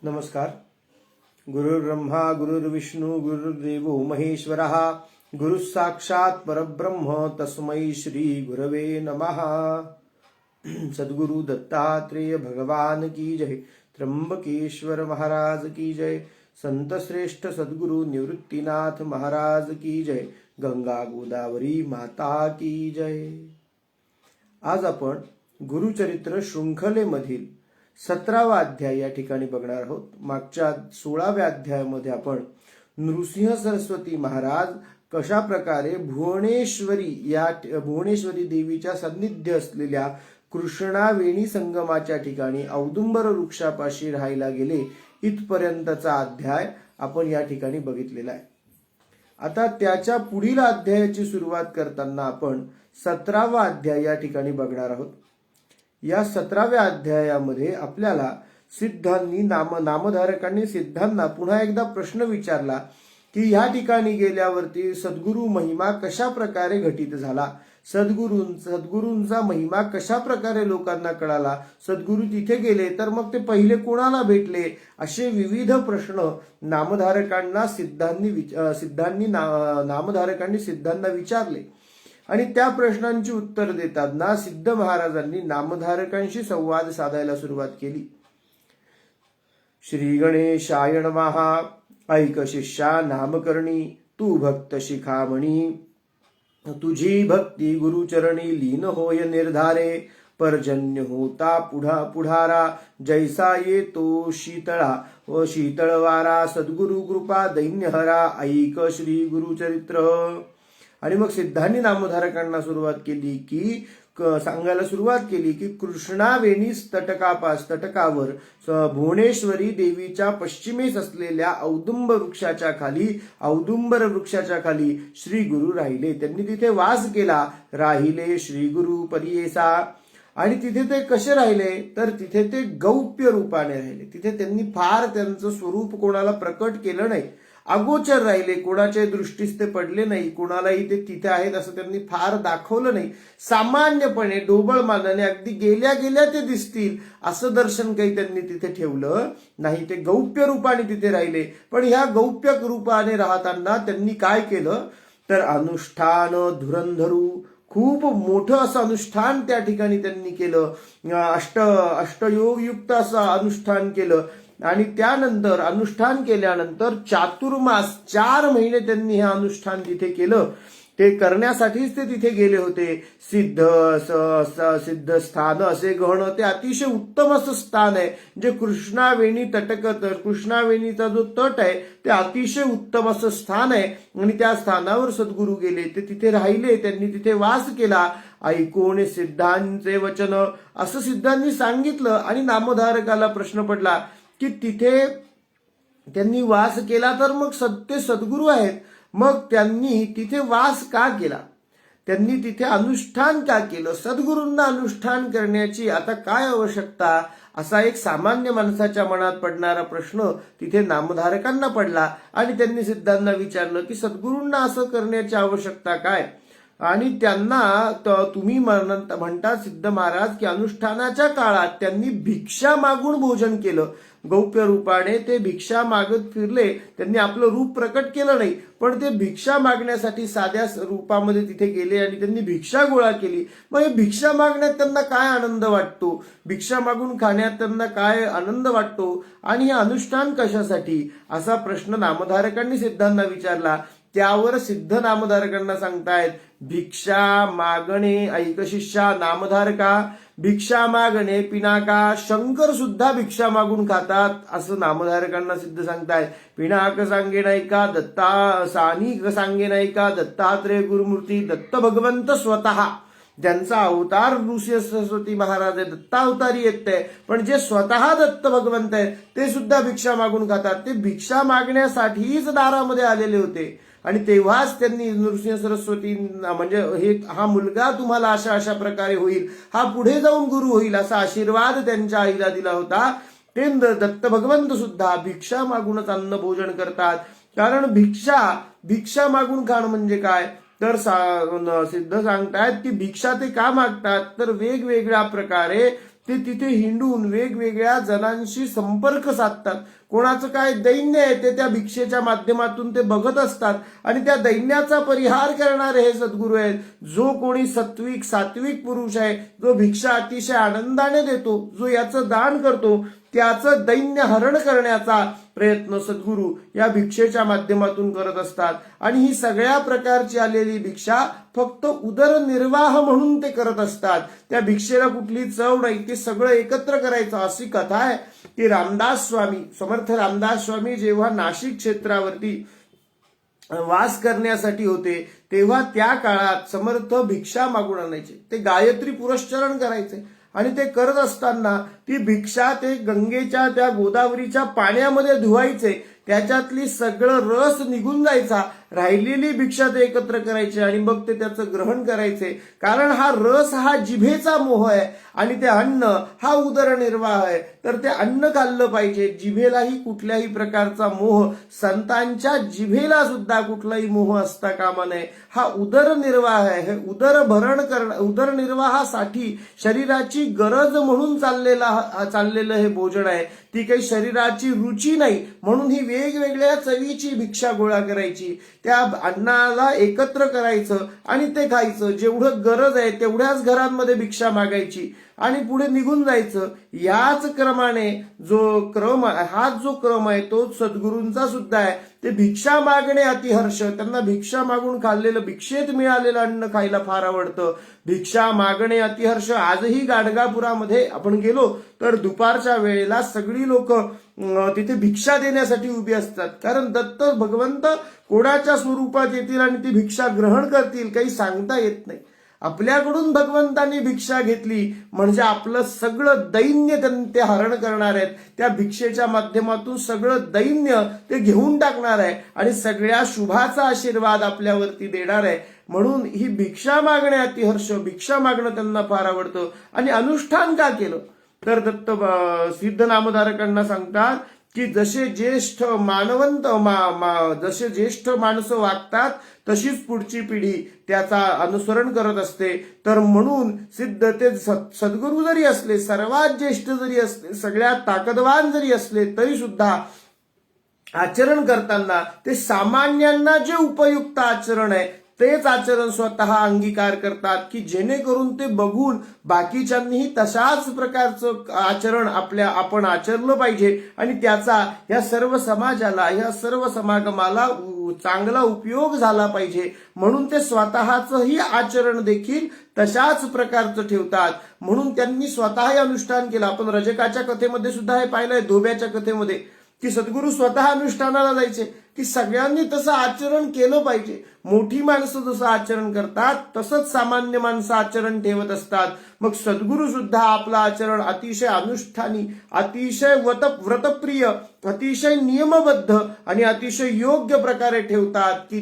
नमस्कार. गुरुर्ब्रह्मा गुरुर्विष्णू गुरुर्देवो महेश्वरः. गुरु साक्षात परब्रह्म तस्मै श्री गुरवे नमः. सद्गुरु दत्तात्रेय भगवान की जय. त्र्यंबकेश्वर महाराज की जय. संत श्रेष्ठ सद्गुरु निवृत्तीनाथ महाराज की जय. गंगा गोदावरी माता की जय. आज आपण गुरुचरित्र शृंखलेमधील 17वा अध्याय या ठिकाणी बघणार आहोत. मागच्या 16व्या अध्यायामध्ये आपण नृसिंह सरस्वती महाराज कशा प्रकारे भुवनेश्वरी देवीच्या सान्निध्य असलेल्या कृष्णावेणी संगमाच्या ठिकाणी औदुंबर वृक्षापाशी राहायला गेले इथपर्यंतचा अध्याय आपण या ठिकाणी बघितलेला आहे. आता त्याच्या पुढील अध्यायाची सुरुवात करताना आपण 17वा अध्याय या ठिकाणी बघणार आहोत. या 17व्या अध्यायामध्ये आपल्याला सिद्धांनी नामधारकांनी सिद्धांना पुन्हा एकदा प्रश्न विचारला की या ठिकाणी गेल्यावरती सद्गुरु महिमा कशा प्रकारे घटित झाला, सद्गुरूंचा महिमा कशा प्रकारे लोकांना कळाला, सद्गुरु तिथे गेले तर मग ते पहिले कोणाला भेटले, असे विविध प्रश्न नामधारकांनी सिद्धांना विचारले. आणि त्या प्रश्नांची उत्तर देताना सिद्ध महाराजांनी नामधारकांशी संवाद साधायला सुरुवात केली. श्री गणेशाय नमः. ऐक शिष्या नामकरणी तू भक्त शिखामणी, तुझी भक्ती गुरुचरणी लीन होय निर्धारे. पर्जन्य होता पुढारा जैसा येतो शीतळवारा. सद्गुरु कृपा दैन्यहरा ऐक श्री गुरुचरित्र. आणि मग सिद्धांनी नामधारकांना सांगायला सुरुवात केली की कृष्णावेणी तटकावर भुवनेश्वरी देवीच्या पश्चिमेस असलेल्या औदुंबर वृक्षाच्या खाली श्री गुरु राहिले. त्यांनी तिथे वास केला. राहिले श्री गुरु परियेसा. आणि तिथे ते कसे राहिले तर तिथे ते गौप्य रूपाने राहिले. तिथे त्यांनी फार त्यांचं स्वरूप कोणाला प्रकट केलं नाही, अगोचर राहिले. कोणाच्या दृष्टीस ते पडले नाही, कोणालाही ते तिथे आहेत असं त्यांनी फार दाखवलं नाही. सामान्यपणे डोबळ मानाने अगदी गेल्या ते दिसतील असं दर्शन काही त्यांनी तिथे ठेवलं नाही. ते गौप्य रूपाने तिथे राहिले. पण ह्या गौप्य रूपाने राहताना त्यांनी काय केलं तर अनुष्ठान धुरंधरू, खूप मोठं असं अनुष्ठान त्या ठिकाणी त्यांनी केलं. अष्टयोगयुक्त असं अनुष्ठान केलं. आणि त्यानंतर अनुष्ठान केल्यानंतर चातुर्मास 4 महिने त्यांनी हे अनुष्ठान तिथे केलं. ते करण्यासाठीच ते तिथे गेले होते. सिद्ध स्थान असे गहन, ते अतिशय उत्तम असं स्थान आहे जे कृष्णावेणीचा जो तट आहे ते अतिशय उत्तम असं स्थान आहे. आणि त्या स्थानावर सद्गुरु गेले, ते तिथे राहिले, त्यांनी तिथे वास केला. ऐकून सिद्धांचे वचन असं सिद्धांनी सांगितलं. आणि नामधारकाला प्रश्न पडला की तिथे त्यांनी वास केला तर मग ते सद्गुरु आहेत, मग त्यांनी तिथे वास का केला, त्यांनी तिथे अनुष्ठान का केलं, सद्गुरूंना अनुष्ठान करण्याची आता काय आवश्यकता, असा एक सामान्य माणसाच्या मनात पडणारा प्रश्न तिथे नामधारकांना पडला. आणि त्यांनी सिद्धांना विचारलं की सद्गुरूंना असं करण्याची आवश्यकता काय. आणि त्यांना तुम्ही म्हणता सिद्ध महाराज की अनुष्ठानाच्या काळात त्यांनी भिक्षा मागून भोजन केलं. गौप्य रूपाने ते भिक्षा मागत फिरले. त्यांनी आपलं रूप प्रकट केलं नाही, पण ते भिक्षा मागण्यासाठी साध्या रूपामध्ये तिथे गेले आणि त्यांनी भिक्षा गोळा केली. मग हे भिक्षा मागण्यात त्यांना काय आनंद वाटतो, भिक्षा मागून खाण्यात त्यांना काय आनंद वाटतो, आणि हे अनुष्ठान कशासाठी, असा प्रश्न नामधारकांनी सिद्धांना विचारला. त्यावर सिद्ध नामधारकांना सांगतायत भिक्षा मागणे ऐक शिष्या नामधारका, भिक्षा मागणे पिनाका. शंकर सुद्धा भिक्षा मागून खातात असं नामधारकांना सिद्ध सांगतायत. पिनाक सांगे नायका दत्ता, सानिक सांगे नायका दत्तात्रेय गुरुमूर्ती दत्त भगवंत स्वतः, ज्यांचा अवतार नृसिंह सरस्वती महाराज आहे, दत्तावतारी येत आहे, पण जे स्वतः दत्त भगवंत आहे ते सुद्धा भिक्षा मागून खातात. ते भिक्षा मागण्यासाठीच दारामध्ये आलेले होते. आणि तेव्हाच त्यांनी नृसिंह सरस्वती म्हणजे हा मुलगा तुम्हाला अशा प्रकारे होईल, हा पुढे जाऊन गुरु होईल, असा आशीर्वाद त्यांच्या आईला दिला होता. ते दत्त भगवंत सुद्धा भिक्षा मागूनच अन्न भोजन करतात. कारण भिक्षा मागून खाणं म्हणजे काय तर सिद्ध सांगतायत की भिक्षा ते का मागतात तर वेगवेगळ्या प्रकारे ते तिथे हिंडून वेगवेगळ्या जणांशी संपर्क साधतात. कोणाचं काय दैन्य आहे ते त्या भिक्षेच्या माध्यमातून ते बघत असतात आणि त्या दैन्याचा परिहार करणारे हे सद्गुरू आहेत. जो कोणी सात्विक पुरुष आहे, जो भिक्षा अतिशय आनंदाने देतो, जो याचं दान करतो, त्याचं दैन्य हरण करण्याचा प्रयत्न सद्गुरू या भिक्षेच्या माध्यमातून करत असतात. आणि ही सगळ्या प्रकारची आलेली भिक्षा फक्त उदरनिर्वाह म्हणून ते करत असतात. त्या भिक्षेला कुठली चव नाही, ते सगळं एकत्र करायचं. अशी कथा आहे की समर्थ रामदास स्वामी जेव्हा नाशिक क्षेत्रावरती वास करण्यासाठी होते तेव्हा त्या काळात समर्थ भिक्षा मागून आणायचे. ते गायत्री पुरस्चरण करायचे आणि ते करत असताना ती भिक्षा ते गंगेच्या त्या गोदावरीच्या पाण्यामध्ये धुवायचे. त्याच्यातली सगळं रस निघून जायचा. राहिलेली भिक्षा ते एकत्र करायचे आणि मग ते त्याचं ग्रहण करायचे. कारण हा रस हा जिभेचा मोह आहे आणि ते अन्न हा उदरनिर्वाह आहे. तर ते अन्न खाल्लं पाहिजे. जिभेलाही कुठल्याही प्रकारचा मोह, संतांच्या जिभेला सुद्धा कुठलाही मोह असता कामा नये. हा उदरनिर्वाह आहे. हे उदरनिर्वाहासाठी शरीराची गरज म्हणून चाललेलं हे भोजन आहे. ती काही शरीराची रुची नाही म्हणून ही वेगवेगळ्या चवीची भिक्षा गोळा करायची. त्या अन्नाला एकत्र करायचं आणि ते खायचं. जेवढं गरज आहे तेवढ्याच घरांमध्ये भिक्षा मागायची आणि पुढे निघून जायचं. याच क्रमाने हाच जो क्रम आहे तो सद्गुरूंचा सुद्धा आहे. ते भिक्षा मागणे अतिहर्ष. त्यांना भिक्षा मागून खाल्लेलं, भिक्षेत मिळालेलं अन्न खायला फार आवडतं. भिक्षा मागणे अतिहर्ष. आजही गाडगापुरामध्ये आपण गेलो तर दुपारच्या वेळेला सगळी लोक तिथे भिक्षा देण्यासाठी उभी असतात. कारण दत्त भगवंत कोणाच्या स्वरूपात येतील आणि ती भिक्षा ग्रहण करतील काही सांगता येत नाही. आपल्याकडून भगवंतांनी भिक्षा घेतली म्हणजे आपलं सगळं दैन्य ते हरण करणार आहेत. त्या भिक्षेच्या माध्यमातून सगळं दैन्य ते घेऊन टाकणार आहे आणि सगळ्या शुभाचा आशीर्वाद आपल्यावरती देणार आहे. म्हणून ही भिक्षा मागणे अतिहर्ष. भिक्षा मागणं त्यांना फार आवडतं. आणि अनुष्ठान का केलं तर दत्त सिद्ध नामधारकांना सांगतात की जसे ज्येष्ठ माणसं वागतात तशीच पुढची पिढी त्याचा अनुसरण करत असते. तर म्हणून सिद्ध ते सद्गुरू जरी असले, सर्वात ज्येष्ठ जरी असले, सगळ्यात ताकदवान जरी असले तरी सुद्धा आचरण करताना ते सामान्यांना जे उपयुक्त आचरण आहे तेच आचरण स्वतः अंगीकार करतात की जेणेकरून ते बघून बाकीच्यांनीही तशाच प्रकारचं आचरण आपण आचरलं पाहिजे आणि त्याचा या सर्व समाजाला, या सर्व समागमाला चांगला उपयोग झाला पाहिजे. म्हणून ते स्वतःचंही आचरण देखील तशाच प्रकारचं ठेवतात. म्हणून त्यांनी स्वतःही अनुष्ठान केलं. आपण रजकाच्या कथेमध्ये सुद्धा हे पाहिलंय, धोब्याच्या कथेमध्ये, की सद्गुरू स्वतः अनुष्ठानाला जायचे की सगळ्यांनी तसं आचरण केलं पाहिजे. मोठी माणसं जसं आचरण करतात तसंच सामान्य माणसं आचरण ठेवत असतात. मग सद्गुरू सुद्धा आपलं आचरण अतिशय अनुष्ठानी, अतिशय व्रतप्रिय, अतिशय नियमबद्ध आणि अतिशय योग्य प्रकारे ठेवतात की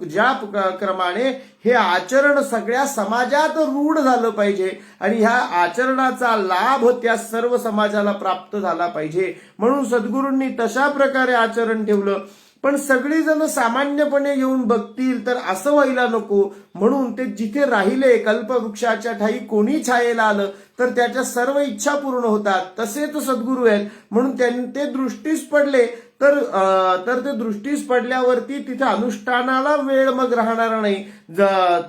ज्या क्रमाने हे आचरण सगळ्या समाजात रूढ झालं पाहिजे आणि ह्या आचरणाचा लाभ त्या सर्व समाजाला प्राप्त झाला पाहिजे. म्हणून सद्गुरूंनी तशा प्रकारे आचरण ठेवलं. पण सगळी जण सामान्यपणे येऊन बघतील तर असं व्हायला नको. म्हणून ते जिथे राहिले, कल्पवृक्षाच्या ठाई कोणी छायेला आलं तर त्याच्या सर्व इच्छा पूर्ण होतात. तसेच सद्गुरू आहेत. म्हणून ते दृष्टीस पडले तर ते दृष्टीस पडल्यावरती तिथे अनुष्ठानाला वेळ मग राहणार नाही.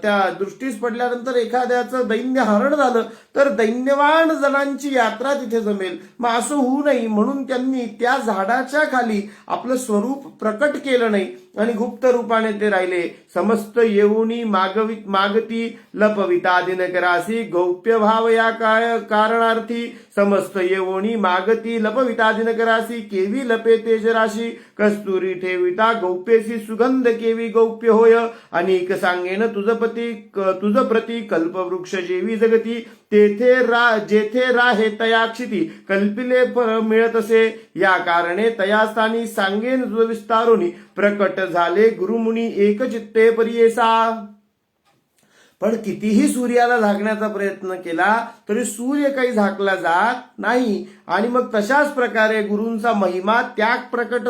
त्या दृष्टीस पडल्यानंतर एखाद्याचं दैन्य हरण झालं तर दैन्यवान जणांची यात्रा तिथे जमेल. मग असं होऊ नये म्हणून त्यांनी त्या झाडाच्या खाली आपलं स्वरूप प्रकट केलं नाही आणि गुप्त रूपाने ते राहिले. समस्त येऊनी मागती लपविता दिनकरासी गौप्य भाव या कारणार्थी. समस्त येऊनी मागती लपविता दिनकरासी केवी लपे तेजराशी. कस्तुरी ठेविता गौप्यसी सुगंध केवी गौप्य होय. अनेक सांगेन तुझ प्रती कल्पवृक्ष जेवी जगती. जेथे राहे तया क्षिती कल्पिले मिळतसे. या कारणे तया स्थानी सांगेन तुझ विस्तारोनी. प्रकट झाले गुरुमुनी एक चित्ते परियेसा. पण कितीही सूर्याला झाकण्याचा प्रयत्न केला तरी सूर्य काही झाकला जात नाही. आणि मग तशाच प्रकारे गुरूंचा महिमा त्याग प्रकट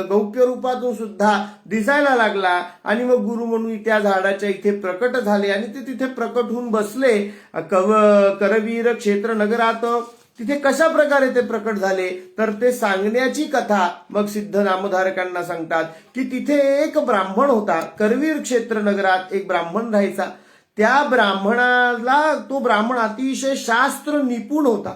गौप्य रूपातून सुद्धा दिसायला लागला. आणि मग गुरु म्हणून त्या झाडाच्या इथे प्रकट झाले आणि ते तिथे प्रकट होऊन बसले करवीर क्षेत्र नगरात. तिथे कशा प्रकारे ते प्रकट झाले तर ते सांगण्याची कथा मग सिद्ध नामधारकांना सांगतात की तिथे एक ब्राह्मण होता. करवीर क्षेत्र नगरात एक ब्राह्मण राहायचा. त्या ब्राह्मणाला तो ब्राह्मण अतिशय शास्त्र निपुण होता.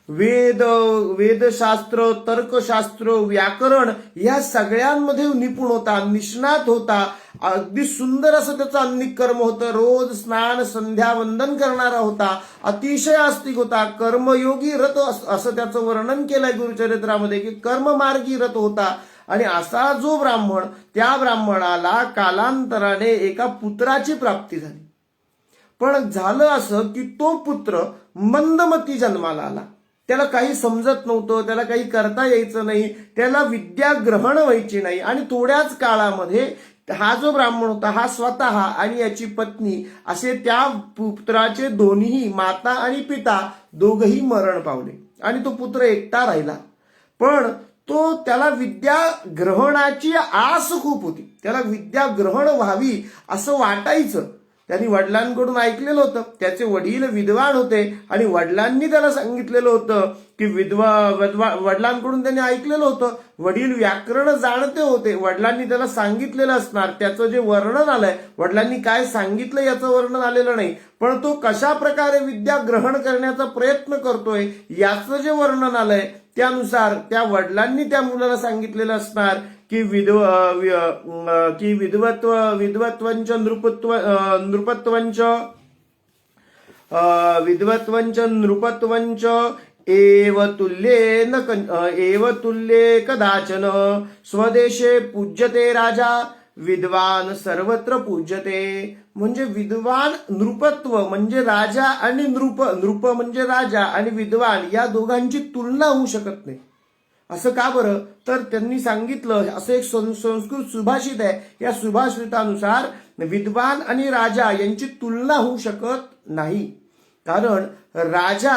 वेदशास्त्र, तर्कशास्त्र, व्याकरण या सगळ्यांमध्ये निपुण होता, निष्णात होता. अगदी सुंदर असं त्याचं अन्निक कर्म होतं. रोज स्नान संध्या वंदन करणारा होता. अतिशय आस्तिक होता. कर्मयोगी रत असं त्याचं वर्णन केलंय गुरुचरित्रामध्ये की कर्ममार्गी रत होता. आणि असा जो ब्राह्मण, त्या ब्राह्मणाला कालांतराने एका पुत्राची प्राप्ती झाली. पण झालं असं की तो पुत्र मंदमती जन्माला आला. त्याला काही समजत नव्हतं, त्याला काही करता यायचं नाही, त्याला विद्या ग्रहण व्हायची नाही. आणि थोड्याच काळामध्ये हा जो ब्राह्मण होता हा स्वतः आणि याची पत्नी असे त्या पुत्राचे दोन्ही माता आणि पिता दोघही मरण पावले आणि तो पुत्र एकटा राहिला. पण त्याला विद्या ग्रहणाची आस खूप होती. त्याला विद्या ग्रहण व्हावी असं वाटायचं. त्यांनी वडिलांकडून ऐकलेलं होतं. त्याचे वडील विद्वान होते आणि वडिलांनी त्याला सांगितलेलं होतं की वडिलांकडून त्यांनी ऐकलेलं होतं. वडील व्याकरण जाणते होते. वडिलांनी त्याला सांगितलेलं असणार. त्याचं जे वर्णन आलंय, वडिलांनी काय सांगितलं याचं वर्णन आलेलं नाही, पण तो कशा प्रकारे विद्या ग्रहण करण्याचा प्रयत्न करतोय याचं जे वर्णन आलंय त्यानुसार त्या वडिलांनी त्या मुलाला सांगितलेलं असणार की विद्वत्वंच नृपत्वंच एव तुल्ये कदाचन स्वदेशे पूज्यते राजा विद्वान सर्वत्र पूज्यते. म्हणजे विद्वान नृपत्व म्हणजे राजा आणि नृप म्हणजे राजा आणि विद्वान या दोघांची तुलना होऊ शकत नाही. असं का बरं तर त्यांनी सांगितलं, असं एक संस्कृत सुभाषित आहे. या सुभाषितानुसार विद्वान आणि राजा यांची तुलना होऊ शकत नाही. कारण राजा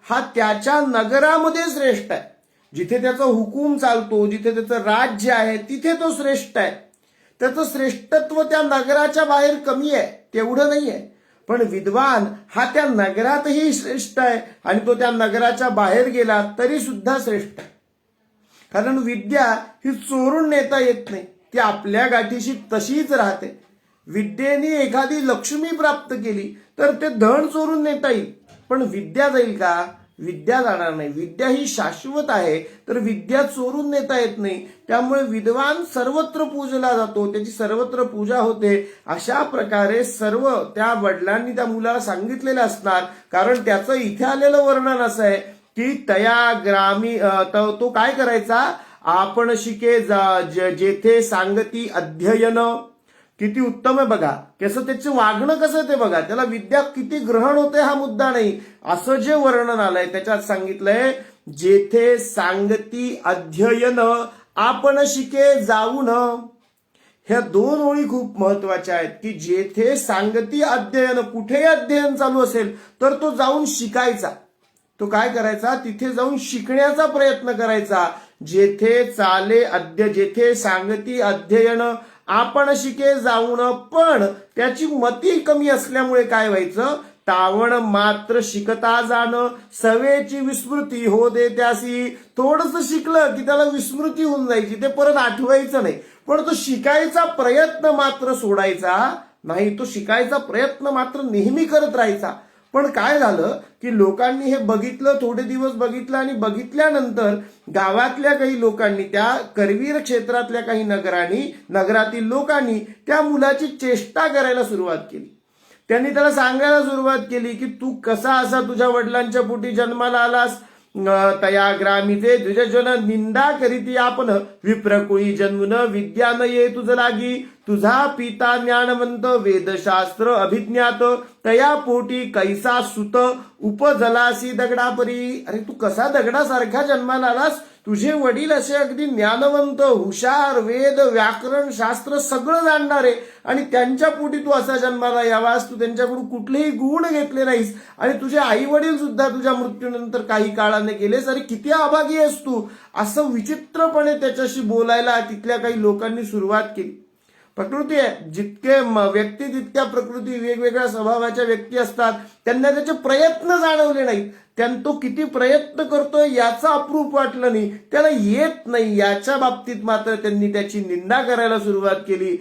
हा त्याच्या नगरामध्ये श्रेष्ठ आहे. जिथे त्याचा हुकूम चालतो, जिथे त्याचं राज्य आहे तिथे तो श्रेष्ठ आहे. त्याचं श्रेष्ठत्व त्या नगराच्या बाहेर कमी आहे तेवढं नाही आहे. पण विद्वान हा त्या नगरातही श्रेष्ठ आहे आणि तो त्या नगराच्या बाहेर गेला तरी सुद्धा श्रेष्ठ आहे. कारण विद्या ही चोरून नेता येत नाही, ती आपल्या गाठीशी तशीच राहते. विद्येने एखादी लक्ष्मी प्राप्त केली तर ते धन चोरून नेता येईल, पण विद्या जाईल का? विद्या जाणार नाही. विद्या ही शाश्वत आहे, तर विद्या चोरून नेता येत नाही. त्यामुळे विद्वान सर्वत्र पूजला जातो, त्याची सर्वत्र पूजा होते. अशा प्रकारे सर्व त्या वडिलांनी त्या मुलाला सांगितलेलं असणार. कारण त्याचं इथे आलेलं वर्णन असं आहे की तया ग्रामी तो काय करायचा, आपण शिके जेथे सांगती अध्ययन. किती उत्तम आहे बघा, कसं त्याचं वागणं कसं ते बघा. त्याला विद्या किती ग्रहण होते हा मुद्दा नाही, असं जे वर्णन आलंय त्याच्यात सांगितलंय जेथे सांगती अध्ययन आपण शिके जाऊन. ह्या दोन ओळी खूप महत्वाच्या आहेत की जेथे सांगती अध्ययन, कुठेही अध्ययन चालू असेल तर तो जाऊन शिकायचा. तो काय करायचा, तिथे जाऊन शिकण्याचा प्रयत्न करायचा. जेथे सांगती अध्ययन आपण शिके जाऊन. पण त्याची मती कमी असल्यामुळे काय व्हायचं, तावण मात्र शिकता जाणं सवेची विस्मृती हो दे त्यासी. थोडंसं शिकलं की त्याला विस्मृती होऊन जायची, ते परत आठवायचं नाही. पण तो शिकायचा प्रयत्न मात्र सोडायचा नाही, तो शिकायचा प्रयत्न मात्र नेहमी करत राहायचा. पण काय झालं की लोकांनी हे बघितलं, थोडे दिवस बघितलं आणि बघितल्यानंतर गावातल्या काही लोकांनी, त्या करवीर क्षेत्रातल्या काही नगरातील लोकांनी त्या मुलाची चेष्टा करायला सुरुवात केली. त्यांनी त्याला सांगायला सुरुवात केली की तू कसा असा तुझ्या वडिलांच्या पोटी जन्माला आलास. तया ग्रामीचे द्विजजन निंदा करीती आपण विप्रकुळी जन्मून विद्या न ये तुझ लागी. तुझा पिता ज्ञानवंत वेदशास्त्र अभिज्ञात तया पोटी कैसा सुत उपजलासी दगडापरी. अरे तू कसा दगडासारखा जन्माला आलास? तुझे वडील असे अगदी ज्ञानवंत, हुशार, वेद, व्याकरण, शास्त्र सगळं जाणणारे आणि त्यांच्या पोटी तू असा जन्माला यावास. तू त्यांच्याकडून कुठलेही गुण घेतले नाहीस आणि तुझे आई वडील सुद्धा तुझ्या मृत्यूनंतर काही काळाने गेलेस. अरे किती अभागी आहेस तू. असं विचित्रपणे त्याच्याशी बोलायला तिथल्या काही लोकांनी सुरुवात केली. प्रकृती आहे, जितके व्यक्ती तितक्या प्रकृती, वेगवेगळ्या स्वभावाच्या व्यक्ती असतात. त्यांना त्याचे प्रयत्न जाणवले नाहीत. तो किती प्रयत्न करतोय याचा अप्रूप वाटलं नाही, त्याला येत नाही याच्या बाबतीत मात्र त्यांनी त्याची निंदा करायला सुरुवात केली.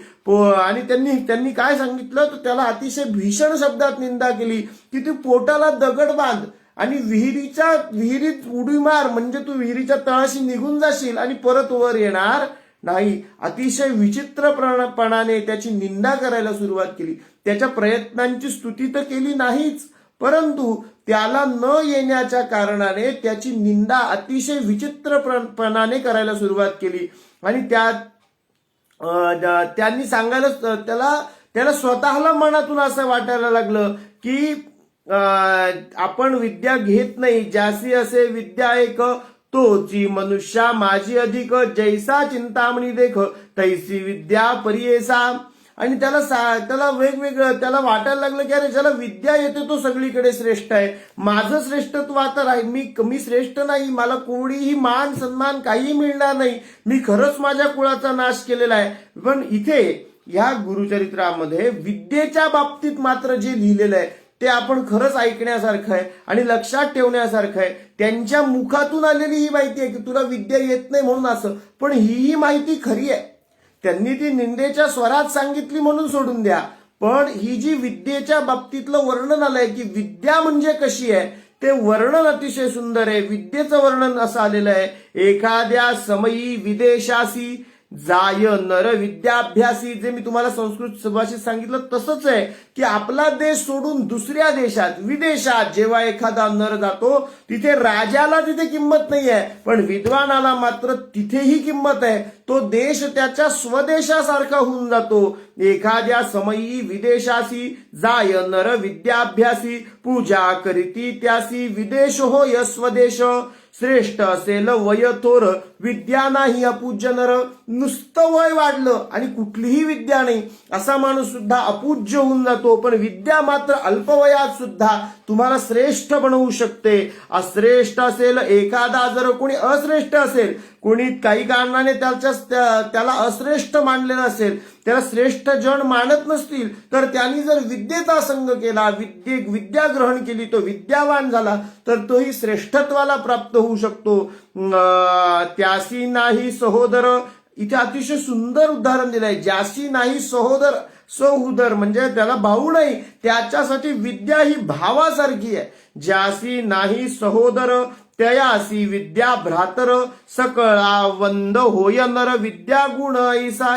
आणि त्यांनी काय सांगितलं तर त्याला अतिशय भीषण शब्दात निंदा केली की तू पोटाला दगड बांध आणि विहिरीत उडी मार, म्हणजे तू विहिरीच्या तळाशी निघून जाशील आणि परत वर येणार नाही. अतिशय विचित्रपणाने त्याची निंदा करायला सुरुवात केली. त्याच्या प्रयत्नांची स्तुती तर केली नाहीच, परंतु त्याला न येण्याच्या कारणाने त्याची निंदा अतिशय विचित्रपणाने करायला सुरुवात केली. आणि त्यांनी सांगायला त्याला स्वतःला मनातून असं वाटायला लागलं की आपण विद्या घेत नाही. ज्यासी असे विद्या एक तोची मनुष्या माझी अधिक, जैसा चिंतामणी देख तैसी विद्या परियेसा. आणि त्याला वेगवेगळं त्याला वाटायला लागलं की अरे ज्याला विद्या येते तो सगळीकडे श्रेष्ठ आहे. माझं श्रेष्ठत्व आता मी श्रेष्ठ नाही, मला कोणीही मान सन्मान काही मिळणार नाही. मी खरंच माझ्या कुळाचा नाश केलेला आहे. पण इथे या गुरुचरित्रामध्ये विद्येच्या बाबतीत मात्र जे लिहिलेलं आहे ते आपण खरंच ऐकण्यासारखं आहे आणि लक्षात ठेवण्यासारखं आहे. त्यांच्या मुखातून आलेली ही माहिती आहे की तुला विद्या येत नाही म्हणून असं, पण ही माहिती खरी आहे. त्यांनी ती निंदेच्या स्वरात सांगितली म्हणून सोडून द्या, पण ही जी विद्येच्या बाबतीतलं वर्णन आलंय की विद्या म्हणजे कशी आहे ते वर्णन अतिशय सुंदर आहे. विद्येचं वर्णन असं आलेलं आहे, एखाद्या समयी विदेशासी जाय नर विद्याभ्यासी. जे मी तुम्हाला संस्कृत भाषेत सांगितलं तसंच आहे की आपला देश सोडून दुसऱ्या देशात विदेशात जेव्हा एखादा नर जातो तिथे राजाला तिथे किंमत नाही आहे, पण विद्वानाला मात्र तिथेही किंमत आहे. तो देश त्याच्या स्वदेशासारखा होऊन जातो. एखाद्या समयी विदेशासी जाय नर विद्याभ्यासी पूजा करीती त्यासी विदेश होय स्वदेश. श्रेष्ठ असेल वय थोर विद्या नाही अपूज्य नर. नुसतं वय वाढलं आणि कुठलीही विद्या नाही असा माणूस सुद्धा अपूज्य होऊन जातो, पण विद्या मात्र अल्पवयात सुद्धा तुम्हाला श्रेष्ठ बनवू शकते. अश्रेष्ठ असेल एखादा, जर कोणी अश्रेष्ठ असेल, कोणी काही कारणाने त्याला अश्रेष्ठ मानलेलं असेल, त्याला श्रेष्ठ जण मानत नसतील, तर त्यांनी जर विद्येचा संग केला, विद्या ग्रहण केली, तो विद्यावान झाला तर तोही श्रेष्ठत्वाला प्राप्त होऊ शकतो. त्यासी नाही सहोदर. इथे अतिशय सुंदर उदाहरण दिलंय. ज्यासी नाही सहोदर म्हणजे त्याला भाऊ नाही, त्याच्यासाठी विद्या ही भावासारखी आहे. ज्यासी नाही सहोदर तयासी विद्या भ्रातर. सकळा वंद होय नर विद्या गुण ऐसा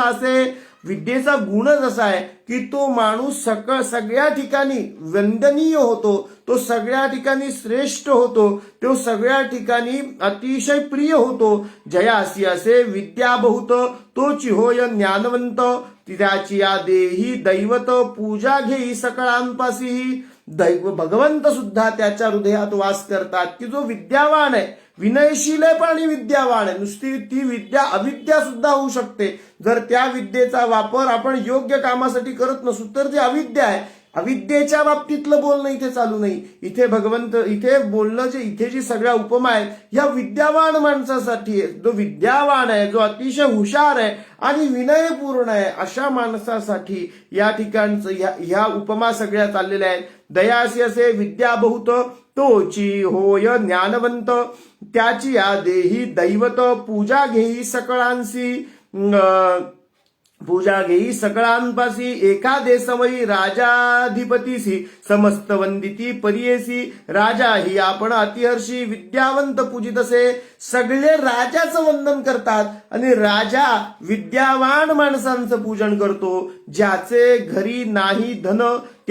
असे. विद्येचा गुणच असा आहे की तो माणूस सगळ्या ठिकाणी वंदनीय होतो, तो सगळ्या ठिकाणी श्रेष्ठ होतो, तो सगळ्या ठिकाणी अतिशय प्रिय होतो. जयासी असे विद्या बहुत तोची होय ज्ञानवंत. त्याची या देही दैवत पूजा घेई सकळांपासी. भगवंत सुद्धा त्याच्या हृदयात वास करतात की जो विद्यावान आहे, विनयशील आहे पण विद्यावान आहे. नुसती ती विद्या अविद्या सुद्धा होऊ शकते जर त्या विद्येचा वापर आपण योग्य कामासाठी करत नसू तर ती अविद्या आहे. अविद्येच्या बाबतीतलं बोलणं इथे चालू नाही. इथे इथे बोलणं इथे जी सगळ्या उपमा आहेत ह्या विद्यावान माणसासाठी आहे. जो विद्यावान आहे, जो अतिशय हुशार आहे आणि विनयपूर्ण आहे, अशा माणसासाठी या ठिकाणचं ह्या उपमा सगळ्या चाललेल्या आहेत. दयासी असे विद्या बहुत तोची होय ज्ञानवंत. त्याची या देही दैवत पूजा घेई सकळांसी. पूजा घेई सकळांपासी. एखादे समयी राजाधिपतीसी समस्त वंदिती परियेसी. राजा ही आपण अतिहर्षी विद्यावंत पूजित असे. सगळे राजाचं वंदन करतात आणि राजा विद्यावान माणसांचं पूजन करतो. ज्याचे घरी नाही धन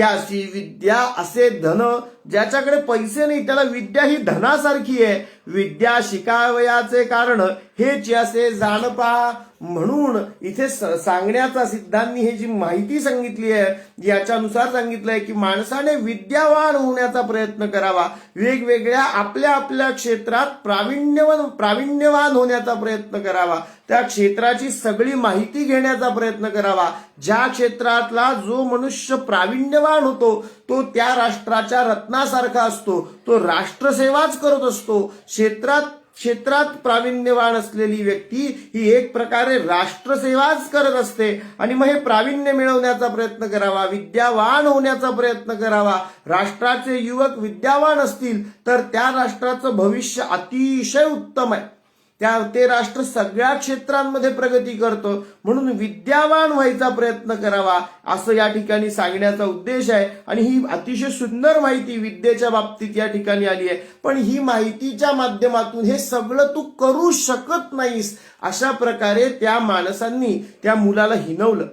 त्याची विद्या असे धन. ज्याच्याकडे पैसे नाही त्याला विद्या ही धनासारखी आहे. विद्या शिकावयाचे कारण हेच असे जाण पहा. म्हणून इथे सांगण्याचा सिद्धांनी हे जी माहिती सांगितली आहे याच्यानुसार सांगितलंय की माणसाने विद्यावान होण्याचा प्रयत्न करावा. वेगवेगळ्या आपल्या आपल्या क्षेत्रात प्रावीण्यवान होण्याचा प्रयत्न करावा. त्या क्षेत्राची सगळी माहिती घेण्याचा प्रयत्न करावा. ज्या क्षेत्रातला जो मनुष्य प्रावीण्यवान होतो तो त्या राष्ट्राच्या रत्नासारखा असतो. तो राष्ट्रसेवाच करत असतो. क्षेत्रात प्रावीण्यवान असलेली व्यक्ती ही एक प्रकारे राष्ट्रसेवाच करत असते. आणि मग हे प्रावीण्य मिळवण्याचा प्रयत्न करावा, विद्यावान होण्याचा प्रयत्न करावा. राष्ट्राचे युवक विद्यावान असतील तर त्या राष्ट्राचं भविष्य अतिशय उत्तम आहे. ते राष्ट्र सगळ्या क्षेत्रांमध्ये प्रगती करतं. म्हणून विद्यावान व्हायचा प्रयत्न करावा असं या ठिकाणी सांगण्याचा उद्देश आहे. आणि ही अतिशय सुंदर माहिती विद्येच्या बाबतीत या ठिकाणी आली आहे. पण ही माहितीच्या माध्यमातून हे सगळं तू करू शकत नाहीस अशा प्रकारे त्या माणसांनी त्या मुलाला हिणवलं.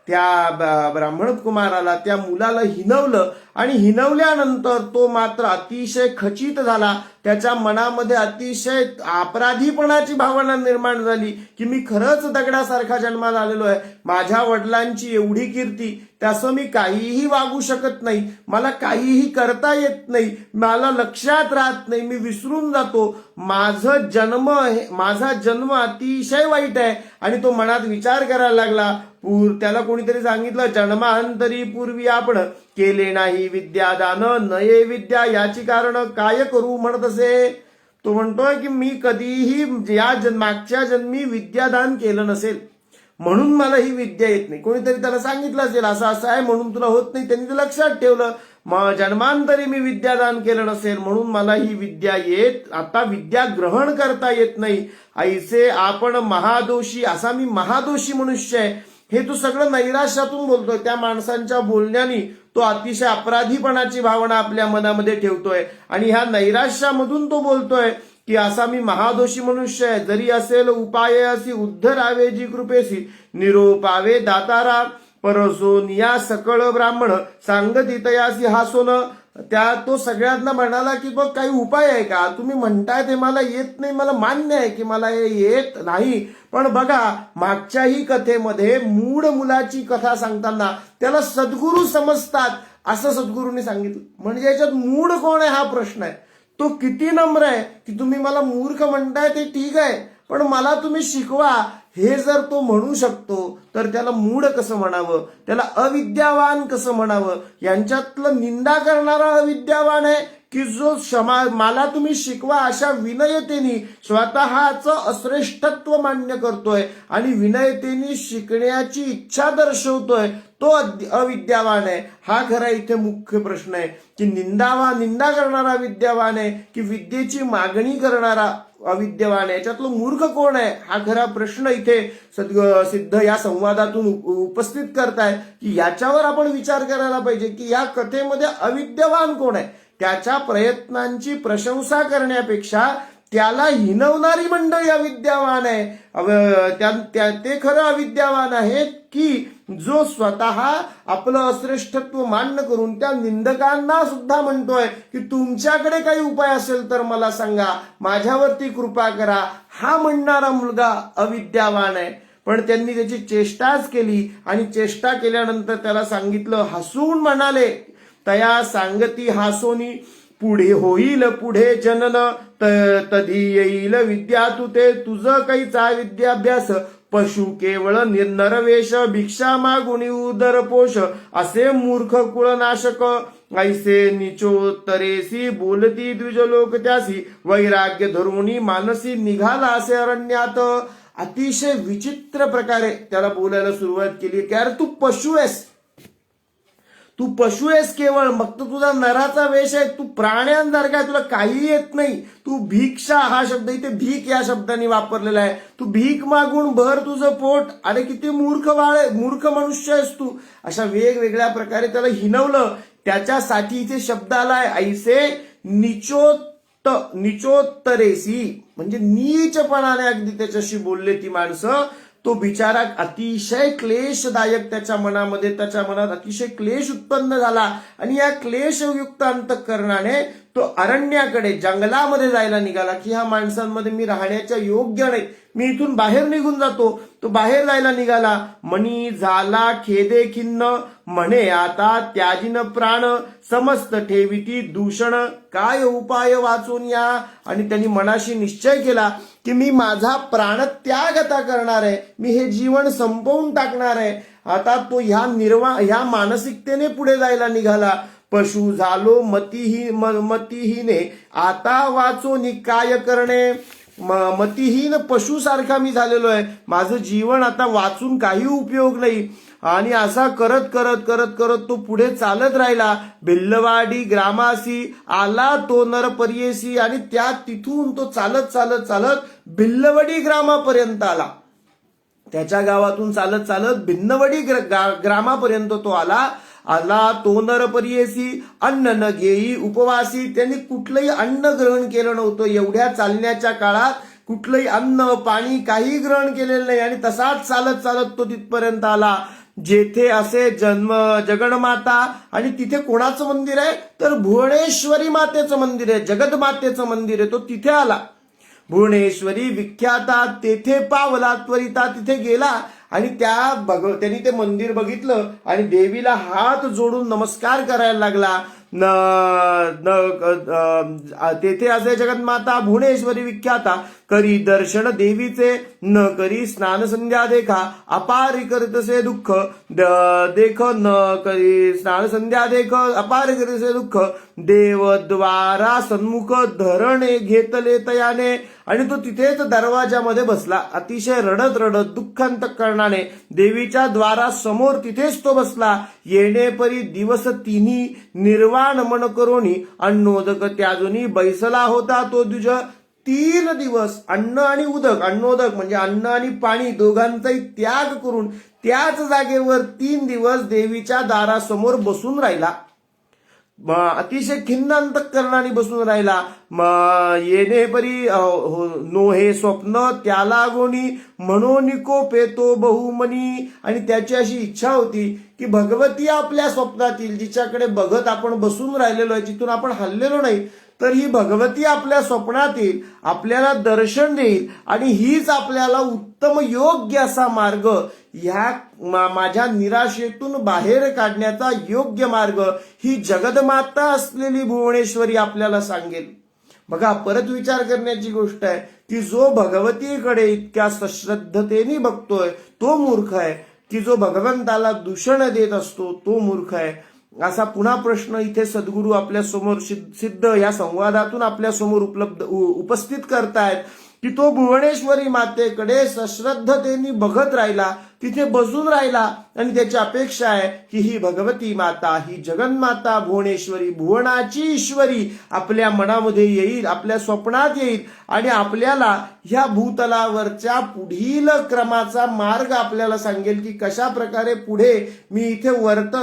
त्या ब्राह्मण कुमाराला त्या मुलाला हिणवलं. आणि हिणवल्यानंतर तो मात्र अतिशय खचित झाला. त्याच्या मनामध्ये अतिशय अपराधीपणाची भावना निर्माण झाली की मी खरंच दगडासारखा जन्माला आलेलो आहे. माझ्या वडिलांची एवढी कीर्ती, तसं मी काहीही वागू शकत नाही, मला काहीही करता येत नाही, मला लक्षात राहत नाही, मी विसरून जातो, माझा जन्म अतिशय वाईट आहे. आणि तो मनात विचार करायला लागला. त्याला कोणीतरी सांगितलं जन्मांतरी पूर्वी आपण केले नाही विद्यादान, नये विद्या याची कारण काय करू म्हणत असे. तो म्हणतोय की मी कधीही मागच्या जन्मी विद्यादान केलं नसेल म्हणून मला ही विद्या येत नाही. कोणीतरी त्याला सांगितलं असेल असं असं आहे म्हणून तुला होत नाही, त्यांनी ते लक्षात ठेवलं. जन्मांतरी मी विद्यादान केलं नसेल म्हणून मला ही विद्या आता विद्या ग्रहण करता येत नाही. ऐसे आपण महादोषी, असा मी महादोषी मनुष्य आहे. हे तो सगळं नैराश्यातून बोलतोय. त्या माणसांच्या बोलण्याने तो अतिशय अपराधीपणाची भावना आपल्या मनामध्ये ठेवतोय. आणि ह्या नैराश्यामधून तो बोलतोय की असा मी महादोषी मनुष्य आहे. जरी असेल उपाय असी उद्धरावे जी कृपेसी, निरोपावे दातारा परसो निया सकळ ब्राह्मण सांगती तयासी हासोन. तो सगळ्यांना म्हणाला की बघ काही उपाय आहे का, तुम्ही म्हणताय ते मला येत नाही, मला मान्य आहे की मला हे येत नाही. पण बघा मागच्याही कथेमध्ये मूढ मुलाची कथा सांगताना त्याला सद्गुरू समजतात असं सद्गुरूंनी सांगितलं. म्हणजे याच्यात मूढ कोण आहे हा प्रश्न आहे. तो किती नम्र आहे की तुम्ही मला मूर्ख म्हणताय ते ठीक आहे पण मला तुम्ही शिकवा. हे जर तो म्हणू शकतो तर त्याला मूढ कसं म्हणावं, त्याला अविद्यावान कसं म्हणावं. यांच्यातलं निंदा करणारा अविद्यावान आहे की जो मला तुम्ही शिकवा अशा विनयतेने स्वतःचं अश्रेष्ठत्व मान्य करतोय आणि विनयतेने शिकण्याची इच्छा दर्शवतोय तो अविद्यावान आहे. हा खरा इथे मुख्य प्रश्न आहे की निंदा करणारा विद्यावान आहे की विद्येची मागणी करणारा अविद्यवान आहे. याच्यातलं मूर्ख कोण आहे हा खरा प्रश्न इथे सिद्ध या संवादातून उपस्थित करताय की याच्यावर आपण विचार करायला पाहिजे की या कथेमध्ये अविद्यवान कोण आहे. त्याच्या प्रयत्नांची प्रशंसा करण्यापेक्षा त्याला हिणवणारी मंडळी अविद्यावान आहे. ते खरं अविद्यावान आहेत की जो स्वतः आपलं अश्रेष्ठत्व मान्य करून त्या निंदकांना सुद्धा म्हणतोय की तुमच्याकडे काही उपाय असेल तर मला सांगा, माझ्यावरती कृपा करा. हा म्हणणारा मुलगा अविद्यावान आहे. पण त्यांनी त्याची चेष्टाच केली आणि चेष्टा केल्यानंतर त्याला सांगितलं, हसून म्हणाले तया सांगती हासोनी, पुढे होईल पुढे जनन तधी येईल विद्या तुते, तुझं कैचा विद्याभ्यास पशु केवळ नरवेश, भिक्षा मागुनी उदरपोष असे मूर्ख कुळनाशक. ऐसे निचोत्तरेसी बोलती द्विजलोक त्यासी, वैराग्य धरुणी मानसी निघाला असे अरण्यात. अतिशय विचित्र प्रकारे त्याला बोलायला सुरुवात केली की अरे तू पशु आहेस, तू पशु आहेस केवळ, मग तर तुझा नराचा वेश आहे, तू प्राण्यांसारखा आहे, तुला काही येत नाही. तू भिक्षा, हा शब्द इथे भीक या शब्दाने वापरलेला आहे. तू भीक मागून भर तुझं पोट, अरे किती मूर्ख मनुष्य आहेस तू. अशा वेगवेगळ्या प्रकारे त्याला हिणवलं. त्याच्यासाठी इथे शब्द आलाय ऐसे निचोत्तरेसी, म्हणजे नीचपणाने अगदी त्याच्याशी बोलले ती माणसं. तो बिचारा अतिशय क्लेशदायक त्याच्या मनात अतिशय क्लेश उत्पन्न झाला आणि या क्लेशयुक्त अंतःकरणाने तो अरण्याकडे जंगलामध्ये जायला निघाला की ह्या माणसांमध्ये मी राहण्याच्या योग्य नाही, मी इथून बाहेर निघून जातो. तो बाहेर जायला निघाला. मनी झाला खेदे खिन्न म्हणे आता त्याजिन प्राण समस्त ठेविती दूषण काय उपाय वाचून या. आणि त्यांनी मनाशी निश्चय केला की मी माझा प्राणत्याग आता करणार आहे, मी हे जीवन संपवून टाकणार आहे. आता तो ह्या मानसिकतेने पुढे जायला निघाला. पशु झालो मतिहीने आता वाचून काय करणे. मतिहीन पशुसारखा मी झालेलो आहे, माझं जीवन आता वाचून काही उपयोग नाही. आणि असा करत करत करत करत तो पुढे चालत राहिला. भिल्लवाडी ग्रामासी आला तो नरपर्येसी. आणि तिथून तो चालत चालत चालत भिल्लवाडी ग्रामापर्यंत आला. त्याच्या गावातून चालत चालत भिन्नवडी ग्रामापर्यंत तो आला तो नरपर्येसी अन्न न घेई उपवासी. त्यांनी कुठलंही अन्न ग्रहण केलं नव्हतं. एवढ्या चालण्याच्या काळात कुठलंही अन्न पाणी काही ग्रहण केलेलं नाही आणि तसाच चालत चालत तो तिथपर्यंत आला. जेथे असे जगन्माता. आणि तिथे कोणाचं मंदिर आहे तर भुवनेश्वरी मातेचं मंदिर आहे, जगन्मातेचं मंदिर आहे. तो तिथे आला. भुवनेश्वरी विख्याता तेथे पावला त्वरिता. तिथे गेला आणि त्यांनी ते मंदिर बघितलं आणि देवीला हात जोडून नमस्कार करायला लागला. तेथे असे जगन्माता भुवनेश्वरी विख्याता करी दर्शन देवीचे न करी स्नान संध्या देखा अपारी करतसे दुःख देख न करी स्नान संध्या देख अपारी करतसे दुःख देवद्वारा सन्मुख धरणे घेतले तयाने. आणि तो तिथेच दरवाजामध्ये बसला. अतिशय रडत रडत दुःखांतःकरणाने देवीच्या द्वारा समोर तिथेच तो बसला. येणेपरी दिवस तिन्ही निर्वाण मन करोनी अन्नोदक त्याजोनी बैसला होता तो द्विज. 3 दिवस अन्न आणि उदक, अन्नोदक म्हणजे अन्न आणि पाणी दोघांचाही त्याग करून त्याच जागेवर 3 दिवस देवीच्या दारासमोर बसून राहिला. अतिशय खिन्न अंतःकरणाने बसून राहिला. येणेपरी नो हे स्वप्न त्याला गोनी म्हणोनिको पेतो बहुमनी. आणि त्याची अशी इच्छा होती की भगवती आपल्या स्वप्नातील, जिच्याकडे बघत आपण बसून राहिलेलो आहे, जिथून आपण हललेलो नाही, तर ही भगवती आपल्या स्वप्नातील आपल्याला दर्शन देईल आणि हीच आपल्याला उत्तम योग्य असा मार्ग, ह्या माझ्या निराशेतून बाहेर काढण्याचा योग्य मार्ग ही जगन्माता असलेली भुवनेश्वरी आपल्याला सांगेल. बघा, परत विचार करण्याची गोष्ट आहे की जो भगवतीकडे इतक्या सश्रद्धतेने बघतोय तो मूर्ख आहे, की जो भगवंताला दूषण देत असतो तो मूर्ख आहे. असा पुन्हा प्रश्न इथे सद्गुरू आपल्या समोर सिद्ध या संवादातून आपल्या समोर उपस्थित करतायत की तो भुवनेश्वरी मातेकडे सश्रद्धतेने बघत राहिला, तिथे बसून राहिला आणि त्याची अपेक्षा आहे की ही भगवती माता, ही जगन्माता भुवनेश्वरी, भुवनाची ईश्वरी आपल्या मनामध्ये येईल, आपल्या स्वप्नात येईल आणि आपल्याला ह्या भूतलावरच्या पुढील क्रमाचा मार्ग आपल्याला सांगेल की कशा प्रकारे पुढे मी इथे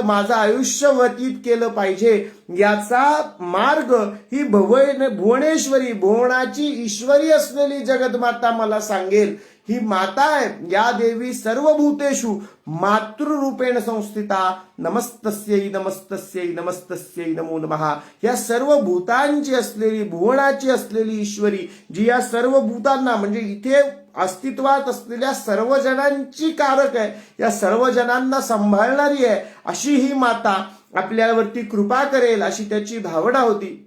माझं आयुष्य व्यतीत केलं पाहिजे. याचा मार्ग ही भुवनेश्वरी, भुवनाची ईश्वरी असलेली जगन्माता मला सांगेल. ही माता आहे. या देवी सर्व भूतेषु मातृरूपेण संस्थिता. नमस्तस्यै नमस्तस्यै नमस्तस्यै नमो नमः. या सर्व भूतांची असलेली, भुवनाची असलेली ईश्वरी, जी या सर्व भूतांना म्हणजे इथे अस्तित्वात असलेल्या सर्व जणांची कारक आहे, या सर्व जणांना सांभाळणारी आहे, अशी ही माता आपल्यावरती कृपा करेल अशी त्याची भावना होती.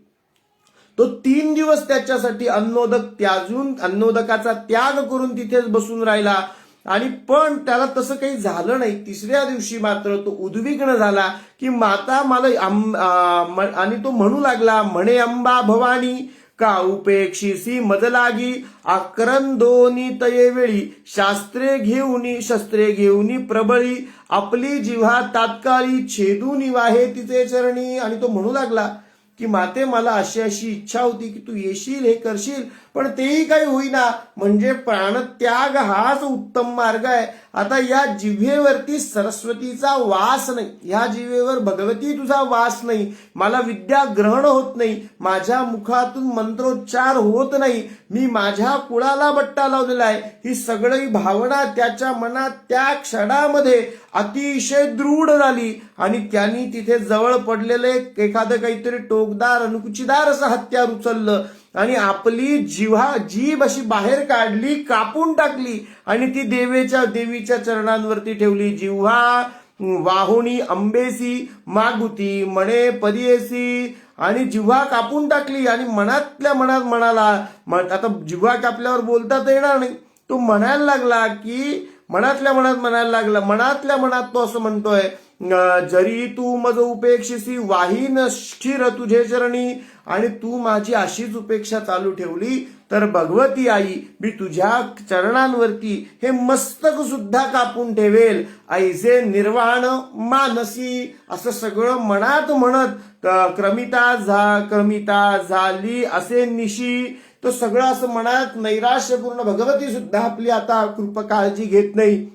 तो 3 दिवस त्याच्यासाठी अन्नोदक त्याजून, अन्नोदकाचा त्याग करून तिथेच बसून राहिला. आणि पण त्याला तसं काही झालं नाही. 3ऱ्या दिवशी मात्र तो उद्विग्न झाला की माता मला, आणि तो म्हणू लागला, म्हणे अंबा भवानी का उपेक्षिसी मज लागी आक्रंदोनी तये वेळी शस्त्रे घेऊनी प्रबळी आपली जिव्हा तात्काळी छेदून वाहे तिचे चरणी. आणि तो म्हणू लागला की माते, मला अशी इच्छा होती की तू येशील, हे करशील, पण तेही काही होईना. म्हणजे प्राणत्याग हाच उत्तम मार्ग आहे. आता या जिव्हेवरती सरस्वतीचा वास नाही, या जिव्हेवर भगवती तुझा वास नाही, मला विद्या ग्रहण होत नाही, माझ्या मुखातून मंत्रोच्चार होत नाही, मी माझ्या कुळाला बट्टा लावलेला आहे, ही सगळी भावना त्याच्या मनात त्या क्षणामध्ये अतिशय दृढ झाली आणि त्यांनी तिथे जवळ पडलेले एखादं काहीतरी टोकदार अणकुचीदार असं हत्यार उचललं आणि आपली जीभ अशी बाहेर काढली, कापून टाकली आणि ती देवीच्या चरणांवरती ठेवली. जिव्हा वाहुणी अंबेसी मागुती म्हणे पदियेसी, आणि जिव्हा कापून टाकली आणि मनातल्या मनात म्हणाला, आता जिव्हा कापल्यावर बोलता तर येणार नाही, तो म्हणायला लागला की मनातल्या मनात तो असं म्हणतोय, जरी तू मज उपेक्षिसी वाहीन स्थिर तुझे चरणी, आणि तू माझी अशीच उपेक्षा चालू ठेवली तर भगवती आई मी तुझ्या चरणांवरती हे मस्तक सुद्धा कापून ठेवेल. ऐसे निर्वाण मानसी, असं सगळं मनात म्हणत क्रमिता झाली असे निशी, तो सगळं असं मनात नैराश्यपूर्ण. भगवती सुद्धा आपली आता कृपा काळजी घेत नाही.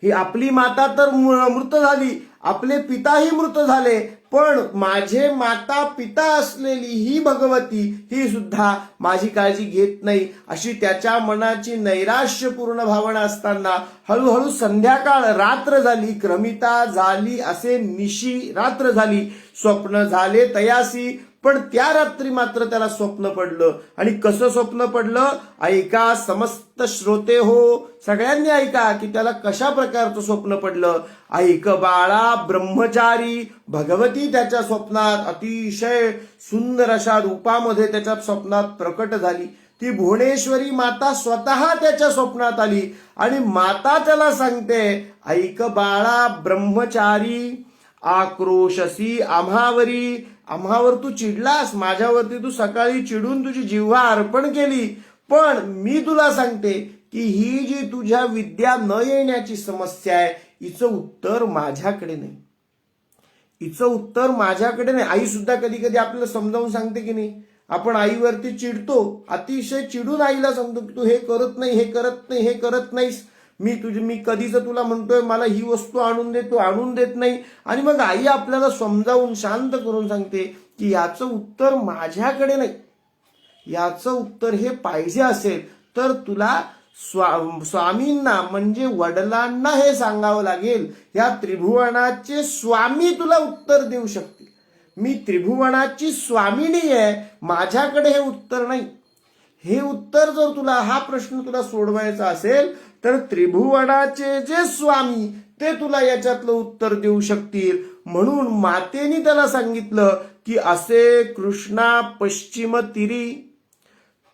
ही आपली माता तर मृत झाली, आपले पिताही मृत झाले, पण माझे माता पिता असलेली ही भगवती ही सुद्धा माझी काळजी घेत नाही, अशी त्याच्या मनाची नैराश्यपूर्ण भावना असताना हळूहळू संध्याकाळ रात्र झाली. क्रमिता झाली असे निशी, रात्र झाली. स्वप्न झाले तयासी, पण त्या रात्री मात्र त्याला स्वप्न पडलं. आणि कसं स्वप्न पडलं ऐका समस्त श्रोते हो, सगळ्यांनी ऐका की त्याला कशा प्रकारचं स्वप्न पडलं. ऐक बाळा ब्रह्मचारी, भगवती त्याच्या स्वप्नात अतिशय सुंदर अशा रूपामध्ये त्याच्या स्वप्नात प्रकट झाली. ती भुवनेश्वरी माता स्वतः त्याच्या स्वप्नात आली आणि माता त्याला सांगते, ऐक बाळा ब्रह्मचारी आक्रोशसी आम्हावर तू चिडलास, माझ्यावरती तू सकाळी चिडून तुझी जिव्हा अर्पण केली, पण मी तुला सांगते की ही जी तुझ्या विद्या न येण्याची समस्या आहे, हिचं उत्तर माझ्याकडे नाही. आई सुद्धा कधी कधी आपल्याला समजावून सांगते की नाही. आपण आईवरती चिडतो, अतिशय चिडून आईला सांगतो की तू हे करत नाहीस. मी कधीच तुला म्हणतोय मला ही वस्तू आणून दे, तू आणून देत नाही. आणि मग आई आपल्याला समजावून शांत करून सांगते की याचं उत्तर माझ्याकडे नाही. याचं उत्तर हे पाहिजे असेल तर तुला स्वामींना म्हणजे वडिलांना हे सांगावं लागेल. या त्रिभुवनाचे स्वामी तुला उत्तर देऊ शकतील. मी त्रिभुवनाची स्वामिनी आहे, माझ्याकडे हे उत्तर नाही. हे उत्तर जर तुला, हा प्रश्न तुला सोडवायचा असेल तर त्रिभुवनाचे जे स्वामी ते तुला याच्यातलं उत्तर देऊ शकतील. म्हणून मातेने त्याला सांगितलं की असे कृष्णा पश्चिम तिरी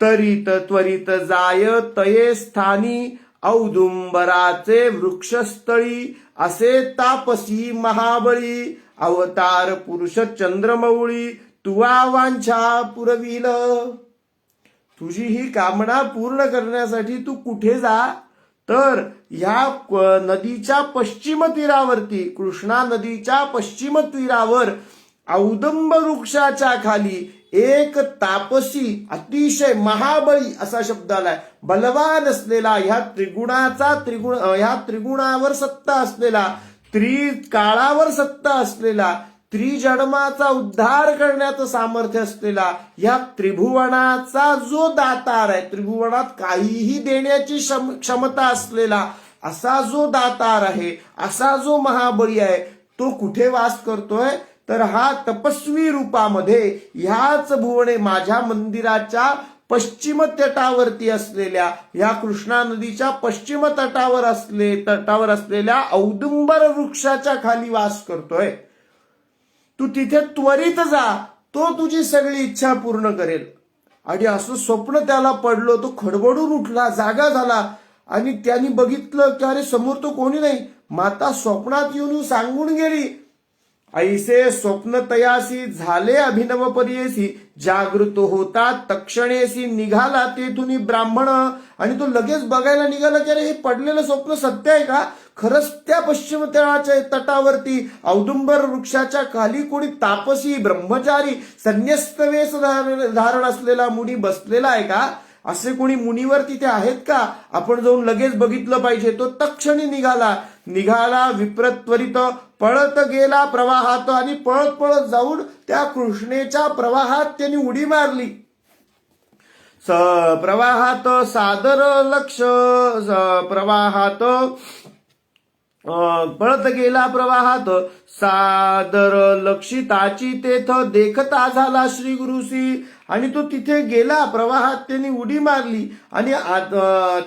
तरित त्वरित जाय तये स्थानी औदुंबराचे वृक्षस्थळी असे तापसी महाबळी अवतार पुरुष चंद्रमौळी तुवा वांछा पुरविल. तुझी ही कामना पूर्ण करण्यासाठी तू कुठे जा तर या नदीच्या पश्चिम तीरावरती, कृष्णा नदीच्या पश्चिम तीरावर औदुंब वृक्षाच्या खाली एक तापसी अतिशय महाबळी असा शब्द आलाय, बलवान असलेला, ह्या त्रिगुणावर सत्ता असलेला, त्रिकाळावर सत्ता असलेला, त्रिजन्माचा उद्धार करण्याचं सामर्थ्य असलेला, या त्रिभुवनाचा जो दातार आहे, त्रिभुवनात काहीही देण्याची क्षमता असलेला असा जो दातार आहे, असा जो महाबळी आहे, तो कुठे वास करतोय तर हा तपस्वी रूपामध्ये ह्याच भुवने माझ्या मंदिराच्या पश्चिम तटावरती असलेल्या, या कृष्णा नदीच्या पश्चिम तटावर असलेल्या औदुंबर वृक्षाच्या खाली वास करतोय. तू तिथे त्वरित जा, तो तुझी सगळी इच्छा पूर्ण करेल. आणि असं स्वप्न त्याला पडलं. तो खडबडून उठला, जागा झाला आणि त्यांनी बघितलं की अरे समोर तो कोणी नाही. माता स्वप्नात येऊन सांगून गेली, ऐसे स्वप्न तयासी झाले अभिनव परियेसी जागृत होता तक्षणेसी निघाला तेथून ब्राह्मण. आणि तो लगेच बघायला निघाला की अरे हे पडलेलं स्वप्न सत्य आहे का. खरंच त्या पश्चिम तटावरती औदुंबर वृक्षाच्या खाली कोणी तापसी ब्रह्मचारी संन्यस्त वेश धारण असलेला मुनी बसलेला आहे का. असे कोणी मुनीवर तिथे आहेत का. आपण जाऊन लगेच बघितलं पाहिजे. तो तक्षणी निघाला विप्रत्वरित पळत गेला प्रवाहात आणि पळत जाऊन त्या कृष्णेच्या प्रवाहात त्यांनी उडी मारली. प्रवाहात सादर लक्ष प्रवाहात पळत गेला प्रवाहात सादर लक्षिताची तेथ देखता झाला श्री गुरुसी. आणि तो तिथे गेला प्रवाहात, त्यांनी उडी मारली आणि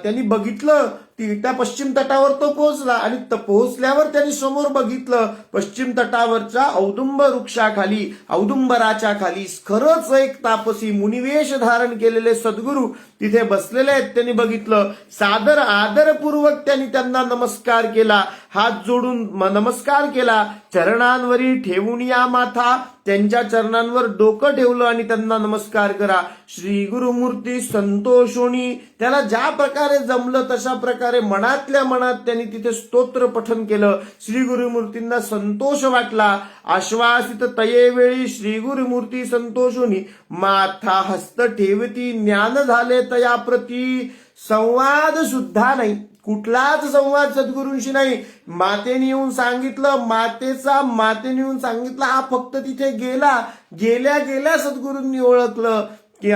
त्यांनी बघितलं त्या पश्चिम तटावर तो पोहोचला. आणि पोहोचल्यावर त्यांनी समोर बघितलं पश्चिम तटावरच्या औदुंबर वृक्षाखाली, औदुंबराच्या खाली खरंच एक तापसी मुनिवेश धारण केलेले सद्गुरू तिथे बसलेले आहेत. त्यांनी बघितलं, सादर आदरपूर्वक त्यांनी त्यांना नमस्कार केला, हात जोडून नमस्कार केला, चरणांवरी ठेवून या माथा, त्यांच्या चरणांवर डोकं ठेवलं आणि त्यांना नमस्कार करा. श्री गुरुमूर्ती संतोषोनी, त्याला ज्या प्रकारे जमलं तशा प्रकारे मनातल्या मनात त्यांनी तिथे स्तोत्र पठन केलं. श्री गुरुमूर्तींना संतोष वाटला. आश्वासित तयेवेळी श्री गुरुमूर्ती संतोषोनी माथा हस्त ठेवती, ज्ञान झाले तया प्रती. संवाद सुद्धा नाही, कुठलाच संवाद सद्गुरूंशी नाही. मातेने येऊन सांगितलं, मातेने येऊन सांगितलं, हा फक्त तिथे गेला, गेल्या गेल्या सद्गुरूंनी ओळखलं की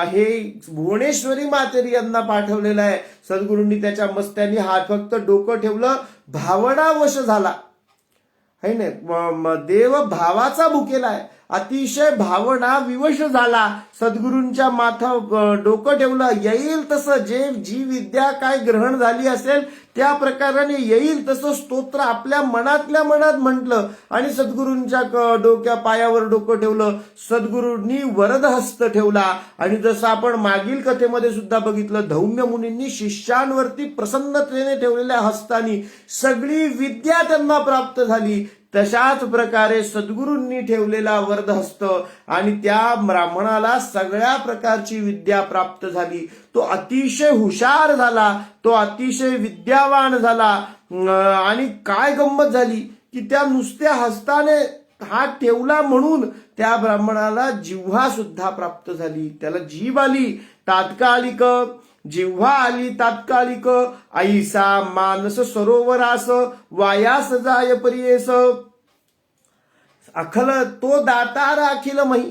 हे भुवनेश्वरी मातेरी यांना पाठवलेलं आहे. सद्गुरूंनी त्याच्या मस्त्याने हात फक्त डोकं ठेवलं, भावनावश झाला है ना. देव भावाचा भुकेला आहे, अतिशय भावना विवश झाला. सद्गुरूंच्या माथा डोकं ठेवलं, येईल तसं जी विद्या काय ग्रहण झाली असेल त्या प्रकाराने येईल तसं स्तोत्र आपल्या मनातल्या मनात म्हटलं आणि सद्गुरूंच्या डोक्या पायावर डोकं ठेवलं. सद्गुरूंनी वरद हस्त ठेवला. आणि जसं आपण मागील कथेमध्ये सुद्धा बघितलं, धौम्य मुनींनी शिष्यांवरती प्रसन्नतेने ठेवलेल्या हस्तानी सगळी विद्या त्यांना प्राप्त झाली. तशाच प्रकारे सद्गुरूंनी ठेवलेला वरदहस्त आणि त्या ब्राह्मणाला सगळ्या प्रकारची विद्या प्राप्त झाली. तो अतिशय हुशार झाला, तो अतिशय विद्यावान झाला. आणि काय गंमत झाली की त्या नुसत्या हस्ताने हात ठेवला म्हणून त्या ब्राह्मणाला जिव्हा सुद्धा प्राप्त झाली, त्याला जीभ आली तात्कालिक, जिव्हा आली तात्कालिक. ऐसा मानस सरोवरास वायास जाय परियेस. अखल तो दातार अखिल मही,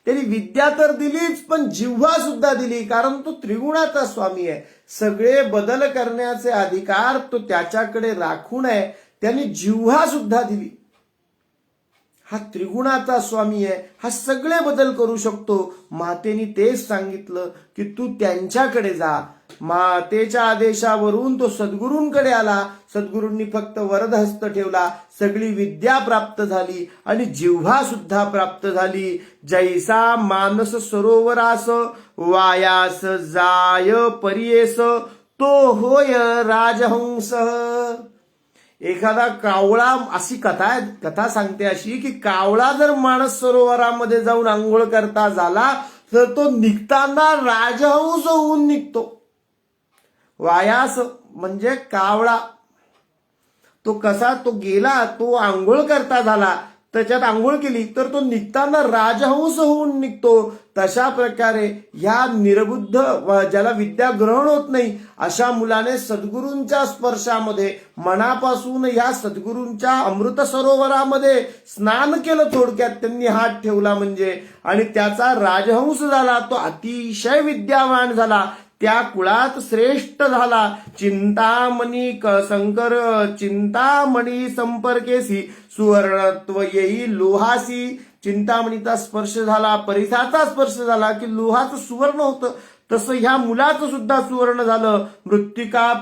त्यांनी विद्या तर दिलीच पण जिव्हा सुद्धा दिली, कारण तो त्रिगुणाचा स्वामी आहे. सगळे बदल करण्याचे अधिकार तो त्याच्याकडे राखून आहे. त्यांनी जिव्हा सुद्धा दिली. हा त्रिगुणाचा स्वामी आहे, हा सगळे बदल करू शकतो. मातेने तेच सांगितलं की तू त्यांच्याकडे जा. मातेच्या आदेशावरून तो सद्गुरूंकडे आला. सद्गुरूंनी फक्त वरदहस्त ठेवला, सगळी विद्या प्राप्त झाली आणि जिव्हा सुद्धा प्राप्त झाली. जैसा मानस सरोवरास वायास जाय परियेस, तो होय राजहंस. एखादा कावळा, अशी कथा सांगते अशी की कावळा जर मानस सरोवरामध्ये जाऊन आंघोळ करता झाला तर तो निघताना राजहंस होऊन निघतो. वायास म्हणजे कावळा, तो कसा तो गेला, तो आंघोळ करता झाला, त्याच्यात आंघोळ केली तर तो निघताना राजहंस होऊन निघतो. तशा प्रकारे ह्या निरबुद्ध ज्याला विद्या ग्रहण होत नाही अशा मुलाने सद्गुरूंच्या स्पर्शामध्ये मनापासून ह्या सद्गुरूंच्या अमृत सरोवरामध्ये स्नान केलं, थोडक्यात त्यांनी हात ठेवला म्हणजे, आणि त्याचा राजहंस झाला. तो अतिशय विद्यावान झाला, त्या कुळात श्रेष्ठ झाला. चिंतामणी संपर्केसी सुवर्णत्व येई लोहासी. चिंतामणीचा स्पर्श झाला, परिसाचा स्पर्श झाला की लोहाचं सुवर्ण होतं, तसं ह्या मुलाचं सुद्धा सुवर्ण झालं. मृत्तिका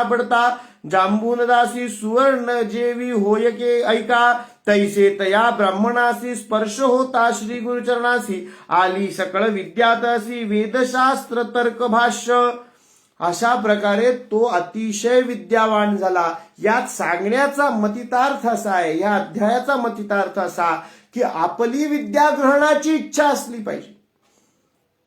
पडता जांबूनदासी सुवर्ण जेवी होयके ऐका. तैसे तया ब्राह्मणासी स्पर्श होता श्री गुरुचरणासी. आली सकळ विद्यातासी वेदशास्त्र तर्क भाष्य. अशा प्रकारे तो अतिशय विद्यावान झाला. यात सांगण्याचा मतितार्थ असा आहे, या अध्यायाचा मतितार्थ असा की आपली विद्या ग्रहणाची इच्छा असली पाहिजे.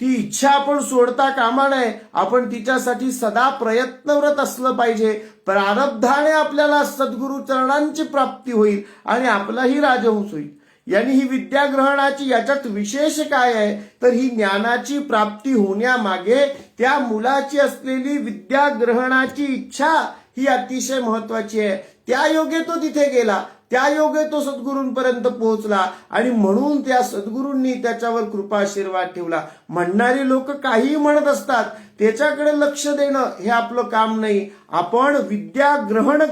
ती इच्छा आपण सोडता कामा नये. आपण तिच्यासाठी सदा प्रयत्नरत असलं पाहिजे. प्रारब्धाने आपल्याला सद्गुरु चरणांची प्राप्ती होईल आणि आपलाही राजहंस होईल. यांनी ही विद्या ग्रहणाची याच्यात विशेष काय आहे तर ही ज्ञानाची प्राप्ती होण्यामागे त्या मुलाची असलेली विद्या ग्रहणाची इच्छा ही अतिशय महत्वाची आहे. त्या योगे तो तिथे गेला. त्या योगे तो सद्गुरूंपर्यंत पोहोचला आणि म्हणून त्या सद्गुरूंनी त्याच्यावर कृपाशीर्वाद ठेवला. म्हणणारी लोक काहीही म्हणत असतात, त्याच्याकडे लक्ष देणं हे आपलं काम नाही. आपण विद्या ग्रहण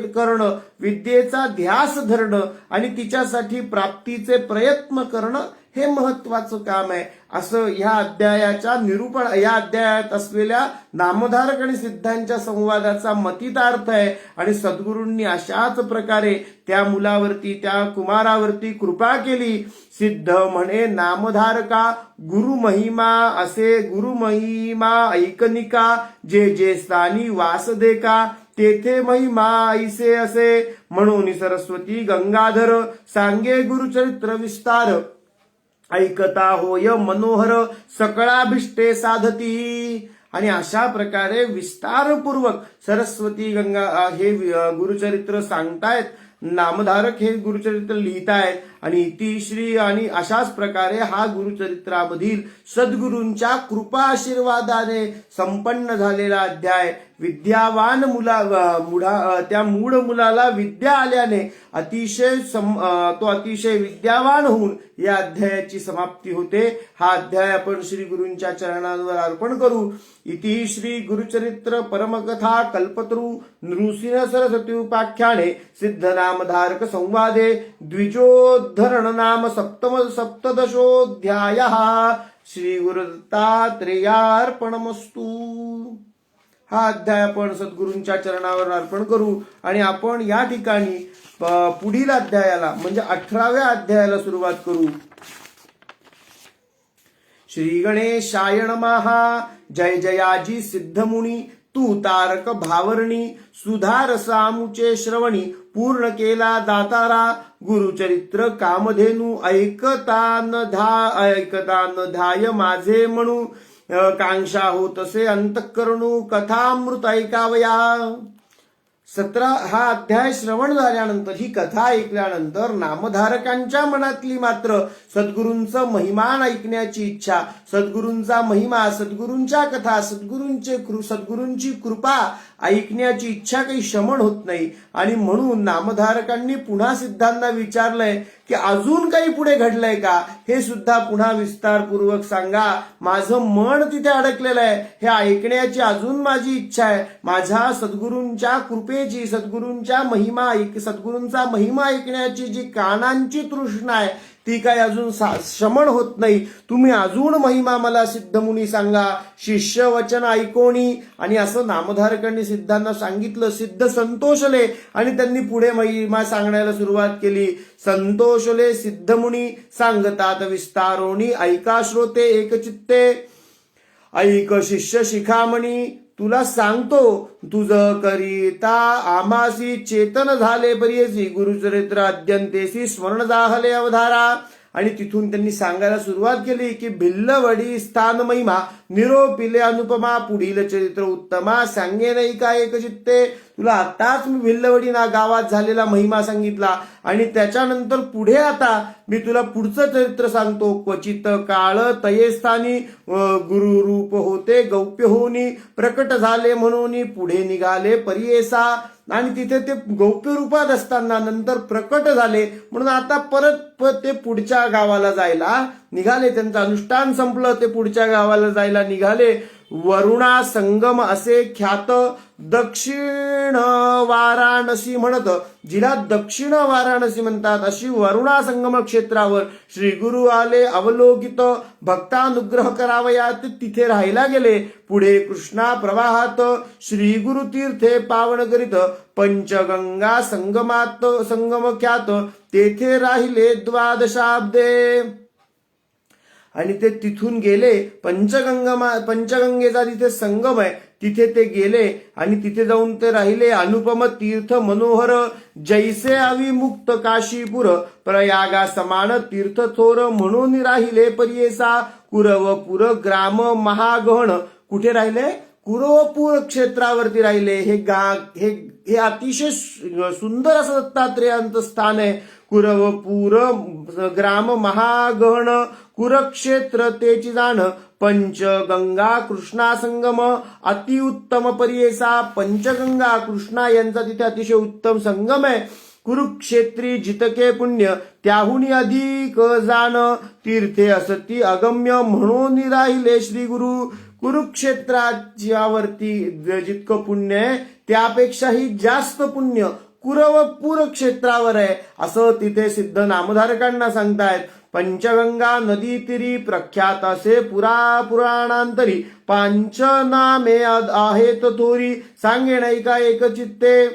करणं, विद्येचा ध्यास धरणं आणि तिच्यासाठी प्राप्तीचे प्रयत्न करणं हे महत्वाचं काम आहे. असं या अध्यायाच्या या अध्यायात असलेल्या नामधारक आणि सिद्धांच्या संवादाचा मतितार्थ आहे. आणि सद्गुरूंनी अशाच प्रकारे त्या मुलावरती, त्या कुमारावरती कृपा केली. सिद्ध म्हणे नामधारका गुरु महिमा असे, गुरु महिमा ऐकनिका जे जे स्थानी वास देका, तेथे महिमा ऐसे असे. म्हणून सरस्वती गंगाधर सांगे गुरुचरित्र विस्तार, ऐकता होय मनोहर सकळाभिष्टे साधती. आणि अशा प्रकारे विस्तारपूर्वक सरस्वती गंगा हे गुरुचरित्र सांगतायत, नामधारक हे गुरुचरित्र लिहितायत. आणि इतिश्री आणि अशाच प्रकारे हा गुरुचरित्रामधील सद्गुरूंच्या कृपा आशीर्वादाने संपन्न झालेला अध्याय विद्यावान त्या मूढ मुलाला विद्या आल्याने तो अतिशय विद्यावान होऊन या अध्यायाची समाप्ती होते. हा अध्याय आपण श्री गुरूंच्या चरणांवर अर्पण करू. इति श्री गुरुचरित्र परमकथा कल्पतरू नृसिंह सरस्वती उपाख्याने सिद्ध नामधारक संवादे द्विजोद्धरण नाम सप्तदशोऽध्यायः. श्री गुरुदत्तात्रेयार्पणमस्तु. हा अध्याय आपण सद्गुरूंच्या चरणावर अर्पण करू आणि आपण या ठिकाणी पुढील अध्यायाला म्हणजे 18व्या अध्यायाला सुरुवात करू. श्री गणेशाय नमः. जय जयाजी सिद्धमुनी तू तारक भावरणी, सुधार सामुचे श्रवणी पूर्ण केला दातारा. गुरुचरित्र कामधेनू ऐकता न धाय माझे म्हणू, कांक्षा होत असे अंतःकरणू कथामृत ऐकावया. 17 हा अध्याय श्रवण झाल्यानंतर, ही कथा ऐकल्यानंतर नामधारकांच्या मनातली मात्र सद्गुरूंचं महिमान ऐकण्याची इच्छा, सद्गुरूंचा महिमा, सद्गुरूंच्या कथा, सद्गुरूंची कृपा ऐकण्याची इच्छा काही शमन होत नाही. आणि म्हणून नामधारकांनी पुन्हा सिद्धांना विचारलंय की अजून काही पुढे घडलंय का, हे सुद्धा पुन्हा विस्तारपूर्वक सांगा. माझं मन तिथे अडकलेलं आहे, हे ऐकण्याची अजून माझी इच्छा आहे. माझ्या सद्गुरूंच्या कृपेची, सद्गुरूंचा महिमा ऐकण्याची जी कानांची तृष्णा आहे ती काय अजून शमन होत नाही. तुम्ही अजून महिमा मला सिद्धमुनी सांगा, शिष्य वचन ऐकोणी. आणि असं नामधारकांनी सिद्धांना सांगितलं. सिद्ध संतोषले आणि त्यांनी पुढे महिमा सांगण्याला सुरुवात केली. संतोषले सिद्धमुनी सांगतात विस्तारोणी, ऐका श्रोते एकचित्ते. ऐक शिष्य शिखामणी तुला सांगतो, तुझ करिता आमासी चेतन झाले पर्येसी, गुरुचरित्र अद्यंतेसी स्वर्ण दाहले अवधारा. आणि तिथून त्यांनी सांगायला सुरुवात केली की भिल्लवडी स्थान महिमा निरोपिले अनुपमा, पुढील चरित्र उत्तमा सांगे नाही का एक चित्ते. तुला आताच मी भिल्लवडी गावात झालेला महिमा सांगितला आणि त्याच्यानंतर पुढे आता मी तुला पुढचं चरित्र सांगतो. क्वचित काळ तये स्थानी गुरुरूप होते गौप्य होनी, प्रकट झाले म्हणून पुढे निघाले परियेसा. आणि तिथे ते गौप्य रूपात असताना नंतर प्रकट झाले म्हणून आता परत ते पुढच्या गावाला जायला निघाले. त्यांचं अनुष्ठान संपलं, ते पुढच्या गावाला जायला निघाले. वरुणा संगम असे ख्यात दक्षिण वाराणसी म्हणत, जिला दक्षिण वाराणसी म्हणतात अशी वरुणा संगम क्षेत्रावर श्री गुरु आले अवलोकित, भक्तानुग्रह करावया ते तिथे राहायला गेले. पुढे कृष्णा प्रवाहात श्री गुरु तीर्थे पावन करीत, पंचगंगा संगम ख्यात तेथे राहिले द्वादशाब्दे. आणि ते तिथून गेले. पंचगंगेचा तिथे संगम आहे, तिथे ते गेले आणि तिथे जाऊन ते राहिले. अनुपम तीर्थ मनोहर जैसे अविमुक्त काशीपुर, प्रयागा समान तीर्थ थोर म्हणून राहिले परियेसा. कुरवपूर ग्राम महागहन, कुठे राहिले? कुरवपूर क्षेत्रावरती राहिले. हे अतिशय सुंदर असं दत्तात्रेयांचं स्थान आहे. कुरवपूर ग्राम महागहन, कुरक्षेत्र तेची जाण, पंचगंगा कृष्णा संगम अतिउत्तम परियेसा. पंचगंगा कृष्णा यांचा तिथे अतिशय उत्तम संगम आहे. कुरुक्षेत्री जितके पुण्य त्याहुनी अधिक जाण, तीर्थे असती अगम्य म्हणून राहिले श्री गुरु. कुरुक्षेत्राच्यावरती जितकं पुण्य आहे त्यापेक्षाही जास्त पुण्य कुरवपूर क्षेत्रावर आहे असं तिथे सिद्ध नामधारकांना सांगतायत. पंचगंगा नदी तिरी प्रख्यात असे पुराणांतरी, पांचनामे आहेत थोरी सांगे नाही का एक चित्ते.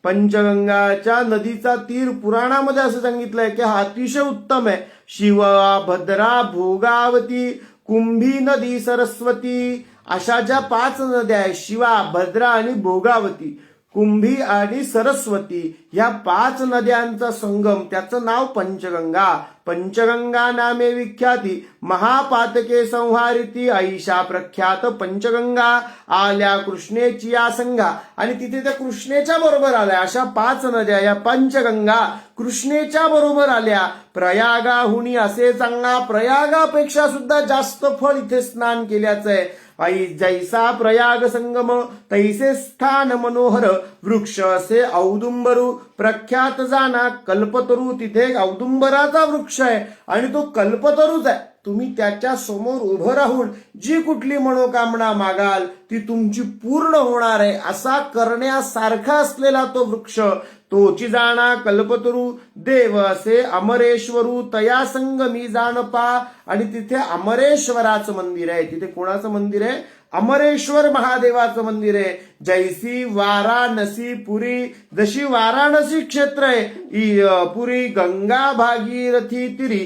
पंचगंगाच्या नदीचा तीर पुराणामध्ये असं सांगितलंय की हा अतिशय उत्तम आहे. शिवा, भद्रा, भोगावती, कुंभी नदी, सरस्वती अशा ज्या 5 नद्या आहेत, शिवा, भद्रा आणि भोगावती, कुंभी आणि सरस्वती या 5 नद्यांचा संगम, त्याचं नाव पंचगंगा. पंचगंगा नामे विख्याती, महापातके संहारिती, ऐशा प्रख्यात पंचगंगा. आल्या कृष्णेची या संघा, आणि तिथे त्या कृष्णेच्या बरोबर आल्या. अशा 5 नद्या या पंचगंगा कृष्णेच्या बरोबर आल्या. प्रयागाहुनी असे सांगा, प्रयागापेक्षा सुद्धा जास्त फळ इथे स्नान केल्याचं आहे. आई जैसा प्रयाग संगम तैसे स्थान मनोहर, वृक्ष असे औदुंबरू प्रख्यात जाना कल्पतरू. तिथे एक औदुंबराचा वृक्ष आहे आणि तो कल्पतरूच आहे. तुम्ही त्याच्या समोर उभं राहून जी कुठली मनोकामना मागाल ती तुमची पूर्ण होणार आहे असा करण्यासारखा असलेला तो वृक्ष. तोची जाणा कल्पतरू, देव असे अमरेश्वरू तया संगमी जाणपा. आणि तिथे अमरेश्वराचं मंदिर आहे. तिथे कोणाचं मंदिर आहे? अमरेश्वर महादेवाचं मंदिर आहे. जैसी वाराणसी पुरी, जशी वाराणसी क्षेत्र आहे पुरी गंगा भागीरथी तिरी,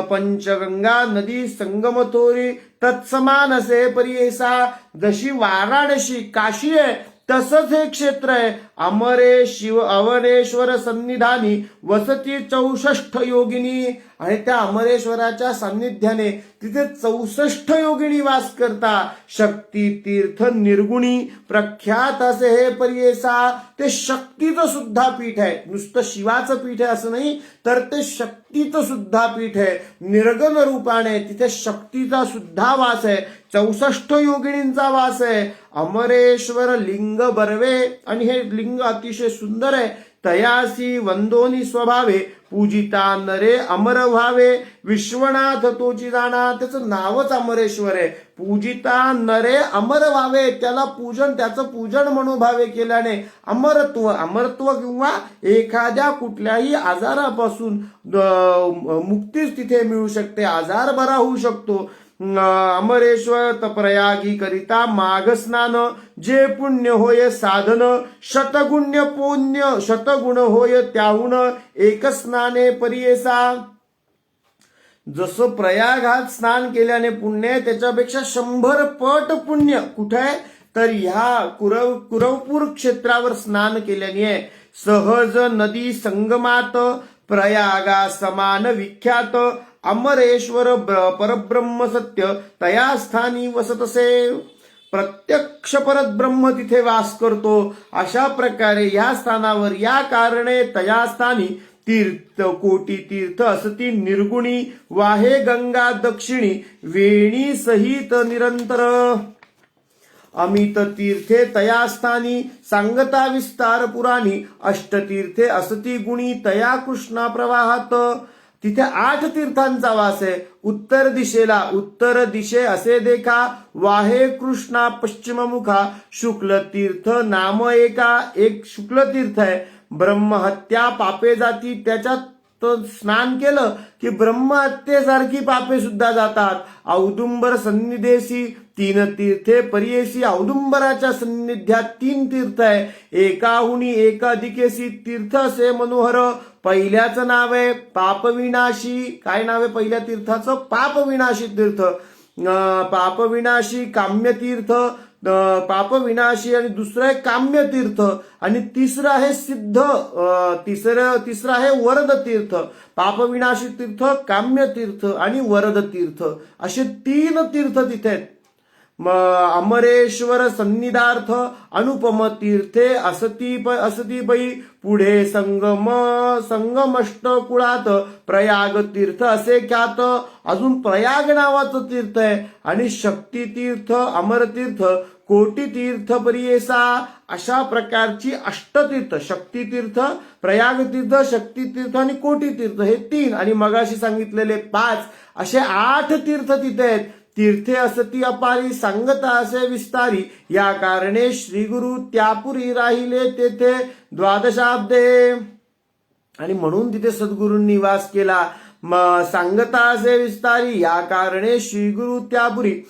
पंचगंगा नदी संगम थोरी, तत्समान असे परियेसा. जशी वाराणसी काशी आहे तसंच हे क्षेत्र आहे. अमरेश्वर सन्निधानी वसती 64 योगिनी. आणि त्या अमरेश्वराच्या सान्निध्याने तिथे 64 योगिनी वास करता. शक्ती तीर्थ निर्गुणी प्रख्यात असे हे परियेसा. ते शक्तीचं सुद्धा पीठ आहे. नुसतं शिवाचं पीठ आहे असं नाही, तर ते शक्तीचं सुद्धा पीठ आहे. निर्गुण रूपाने तिथे शक्तीचा सुद्धा वास आहे. 64 योगिनींचा वास आहे. अमरेश्वर लिंग बर्वे, आणि हे लिंग अतिशय सुंदर आहे. तयासी वंदोनी स्वभावे, पूजिता नरे अमर व्हावे. विश्वनाथ तोची जाणा, त्याचं नावच अमरेश्वर आहे. पूजिता नरे अमर व्हावे, त्याला पूजन, त्याचं पूजन मनोभावे केल्याने अमरत्व किंवा एखाद्या कुठल्याही आजारापासून मुक्तीच तिथे मिळू शकते. आजार बरा होऊ शकतो. अमरेश्वर तप्रयागी करिता माघ स्नान, जे पुण्य होय साधन, शतगुण होय त्याहून एक स्नाने परियेसा. जसं प्रयागात स्नान केल्याने पुण्य आहे त्याच्यापेक्षा 100 पट पुण्य कुठे आहे? तर ह्या कुरवपूर क्षेत्रावर स्नान केल्याने आहे. सहज नदी संगमात प्रयागा समान विख्यात, अमरेश्वर परब्रह्म सत्य तया स्थानी वसतसे. प्रत्यक्ष परब्रह्म तिथे वास करतो. अशा प्रकारे या स्थानावर या कारणे तया स्थानी तीर्थ कोटी तीर्थ असती निर्गुणी, वाहे गंगा दक्षिणी वेणी सहित निरंतर. अमित तीर्थे तया स्थानी सांगता विस्तार पुराणी, अष्टतीर्थे असती गुणी तया कृष्णा प्रवाहात. तिथे 8 तीर्थांचा वास आहे. उत्तर दिशेला उत्तर दिशे असे देखा, वाहे कृष्णा पश्चिम मुखा, शुक्ल तीर्थ नाम एक शुक्ल तीर्थ आहे. ब्रह्महत्या पापे जाती, त्याच्यात स्नान केलं की ब्रह्महत्येसारखी पापे सुद्धा जातात. औदुंबर सन्निधेसी 3 तीर्थे परियेसी, औदुंबराच्या सन्निध्यात 3 तीर्थ आहे. एकाहुनी एकाधिकेसी तीर्थ असे मनोहर. पहिल्याचं नाव आहे पापविनाशी. काय नाव आहे पहिल्या तीर्थाचं? पापविनाशी तीर्थ. पापविनाशी काम्य तीर्थ, पापविनाशी, आणि दुसरं आहे काम्य तीर्थ, आणि तिसरं आहे सिद्ध, तिसरं आहे वरद तीर्थ. पापविनाशी तीर्थ, काम्य तीर्थ आणि वरद तीर्थ असे 3 तीर्थ तिथे आहेत. अमरेश्वर सन्निधार्थ अनुपम तीर्थे असती पै पुढे संगमष्ट कुळात प्रयाग तीर्थ असे ख्यात. अजून प्रयाग नावाचं तीर्थ आहे आणि शक्ती तीर्थ, अमरतीर्थ, कोटी तीर्थ परियेसा अशा प्रकारची अष्टतीर्थ, शक्ती तीर्थ, प्रयाग तीर्थ, शक्ती तीर्थ आणि कोटी तीर्थ हे 3 आणि मगाशी सांगितलेले 5 असे 8 तीर्थ तिथे आहेत. तीर्थे असती अपारी सांगता असे विस्तारी या कारणे श्री गुरु त्यापुरी राहिले तेथे द्वादशाब्दे. आणि म्हणून तिथे सद्गुरूंनी वास केला. सांगता असे विस्तारी या कारणे श्री गुरु त्यापुरी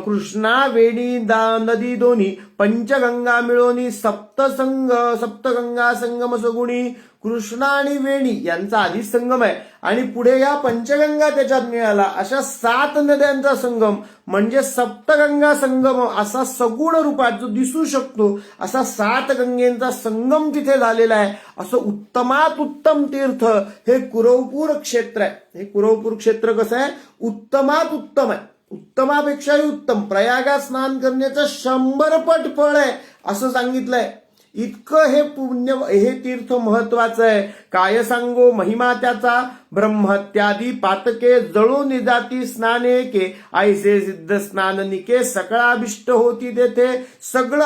कृष्णा वेणी नदी दोन्ही पंचगंगा मिळवणी सप्तगंगा संगम सगुणी. कृष्णा आणि वेणी यांचा आधी संगम आहे आणि पुढे या पंचगंगा त्याच्यात मिळाला. अशा 7 नद्यांचा संगम म्हणजे सप्तगंगा संगम असा सगुण रूपात जो दिसू शकतो असा 7 गंगेंचा संगम तिथे झालेला आहे. असं उत्तमात उत्तम तीर्थ हे कुरवपूर क्षेत्र आहे. हे कुरवपूर क्षेत्र कसं आहे? उत्तमात उत्तम आहे. उत्तमापेक्षाही उत्तम. प्रयागात स्नान करण्याचं 100 पट फळ आहे असं सांगितलंय. इतकं हे पुण्य, हे तीर्थ महत्वाचं आहे. काय सांगो महिमा त्याचा ब्रह्मत्यादी पातके जळून निजाती स्नाने के ऐसे सिद्ध स्नान निके सकळ अभिष्ट होती तेथे. सगळं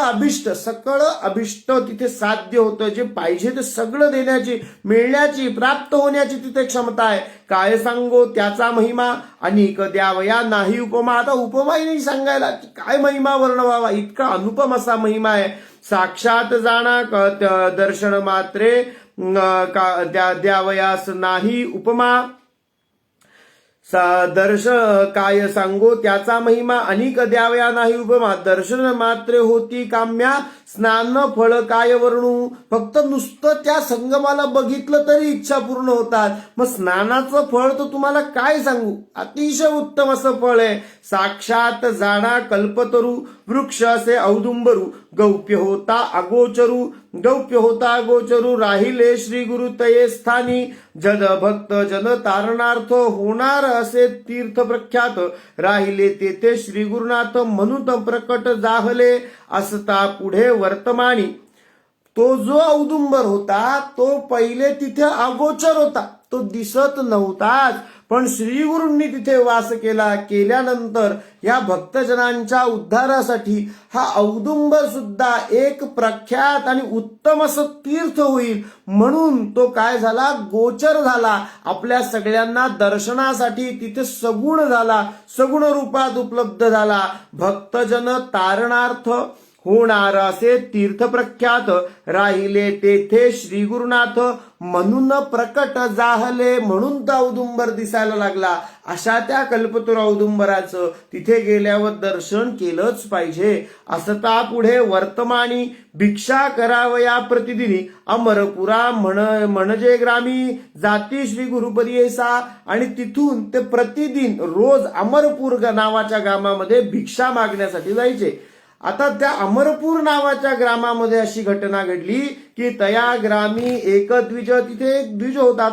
अभिष्ट तिथे साध्य होतं. जे पाहिजे ते सगळं देण्याची, मिळण्याची, प्राप्त होण्याची तिथे क्षमता आहे. काय सांगो त्याचा महिमा अनेक द्यावया नाही उपमा. आता उपमाही नाही सांगायला, काय महिमा वर्णवावा, इतका अनुपम असा महिमा आहे. साक्षात जाणा दर्शन मात्रे द्यावयास नाही उपमा. दर्श काय सांगो त्याचा महिमा अनेक द्यावया नाही उपमा. दर्शन मात्रे होती काम्या स्नान फळ काय वर्णू. फक्त नुसतं त्या संगमाला बघितलं तरी इच्छा पूर्ण होतात. मग स्नानाचं फळ तर तुम्हाला काय सांगू, अतिशय उत्तम असं फळ आहे. साक्षात जाणा कल्पतरू वृक्ष असे औदुंबरू गौप्य होता अगोचरू राहिले श्री गुरु तये स्थानी. जन भक्त जन तारणार्थ होणार असे तीर्थ प्रख्यात राहिले तेथे श्री गुरुनाथ म्हणून प्रकट जाहले असता पुढे वर्तमानी. तो जो औदुंबर होता तो पहिले तिथे अगोचर होता, तो दिसत नव्हताच. पण श्री गुरूंनी तिथे वास केल्यानंतर या भक्तजनांच्या उद्धारासाठी हा औदुंबर सुद्धा एक प्रख्यात आणि उत्तम असं तीर्थ होईल म्हणून तो काय झाला, गोचर झाला. आपल्या सगळ्यांना दर्शनासाठी तिथे सगुण झाला, सगुण रूपात उपलब्ध झाला. भक्तजन तारणार्थ होणार असे तीर्थ प्रख्यात राहिले तेथे श्री गुरुनाथ म्हणून प्रकट जाहले. म्हणून तो औदुंबर दिसायला लागला. अशा त्या कल्पतरू औदुंबराचं तिथे गेल्यावर दर्शन केलंच पाहिजे. असता पुढे वर्तमानी भिक्षा करावया प्रतिदिनी अमरपुरा म्हणजे ग्रामी जाती श्री गुरुपरियेसा. आणि तिथून ते प्रतिदिन रोज अमरपूर नावाच्या ग्रामामध्ये भिक्षा मागण्यासाठी जायचे. आता त्या अमरपूर नावाच्या ग्रामामध्ये अशी घटना घडली की तया ग्रामी एक द्विज, तिथे एक द्विज होता.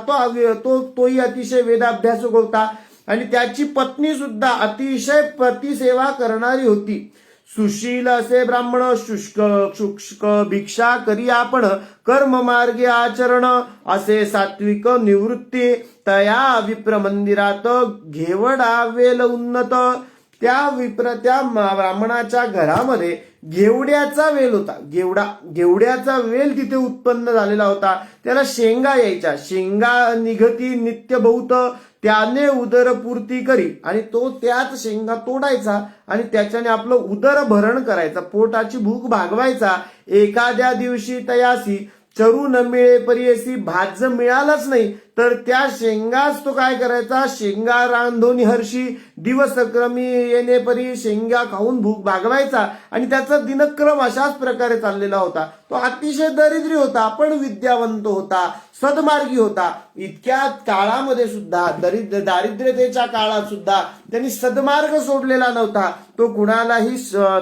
तोही अतिशय वेदाभ्यासक होता आणि त्याची पत्नी सुद्धा अतिशय प्रतिसेवा करणारी होती. सुशील असे ब्राह्मण शुष्क भिक्षा करी आपण कर्म मार्गे आचरण असे सात्विक निवृत्ती. तया विप्र मंदिरात घेवडावेल उन्नत. त्या ब्राह्मणाच्या घरामध्ये घेवड्याचा वेल होता. घेवड्याचा वेल तिथे उत्पन्न झालेला होता. त्याला शेंगा यायच्या. शेंगा निघती नित्य बहुत त्याने उदरपूर्ती करी. आणि तो त्याच शेंगा तोडायचा आणि त्याच्याने आपलं उदरभरण करायचा, पोटाची भूक भागवायचा. एखाद्या दिवशी तयासी चरू न मिळे परियसी, भात जर मिळालंच नाही तर त्या शेंगाच तो काय करायचा, शेंगा रांधोनी हर्षी दिवसक्रमी येणे परी शेंगा खाऊन भूक भागवायचा. आणि त्याचा दिनक्रम अशाच प्रकारे चाललेला होता. तो अतिशय दरिद्री होता पण विद्यावंत होता, सद्मार्गी होता. इतक्या काळामध्ये सुद्धा, दारिद्र्यतेच्या काळात सुद्धा त्यांनी सद्मार्ग सोडलेला नव्हता. तो कुणालाही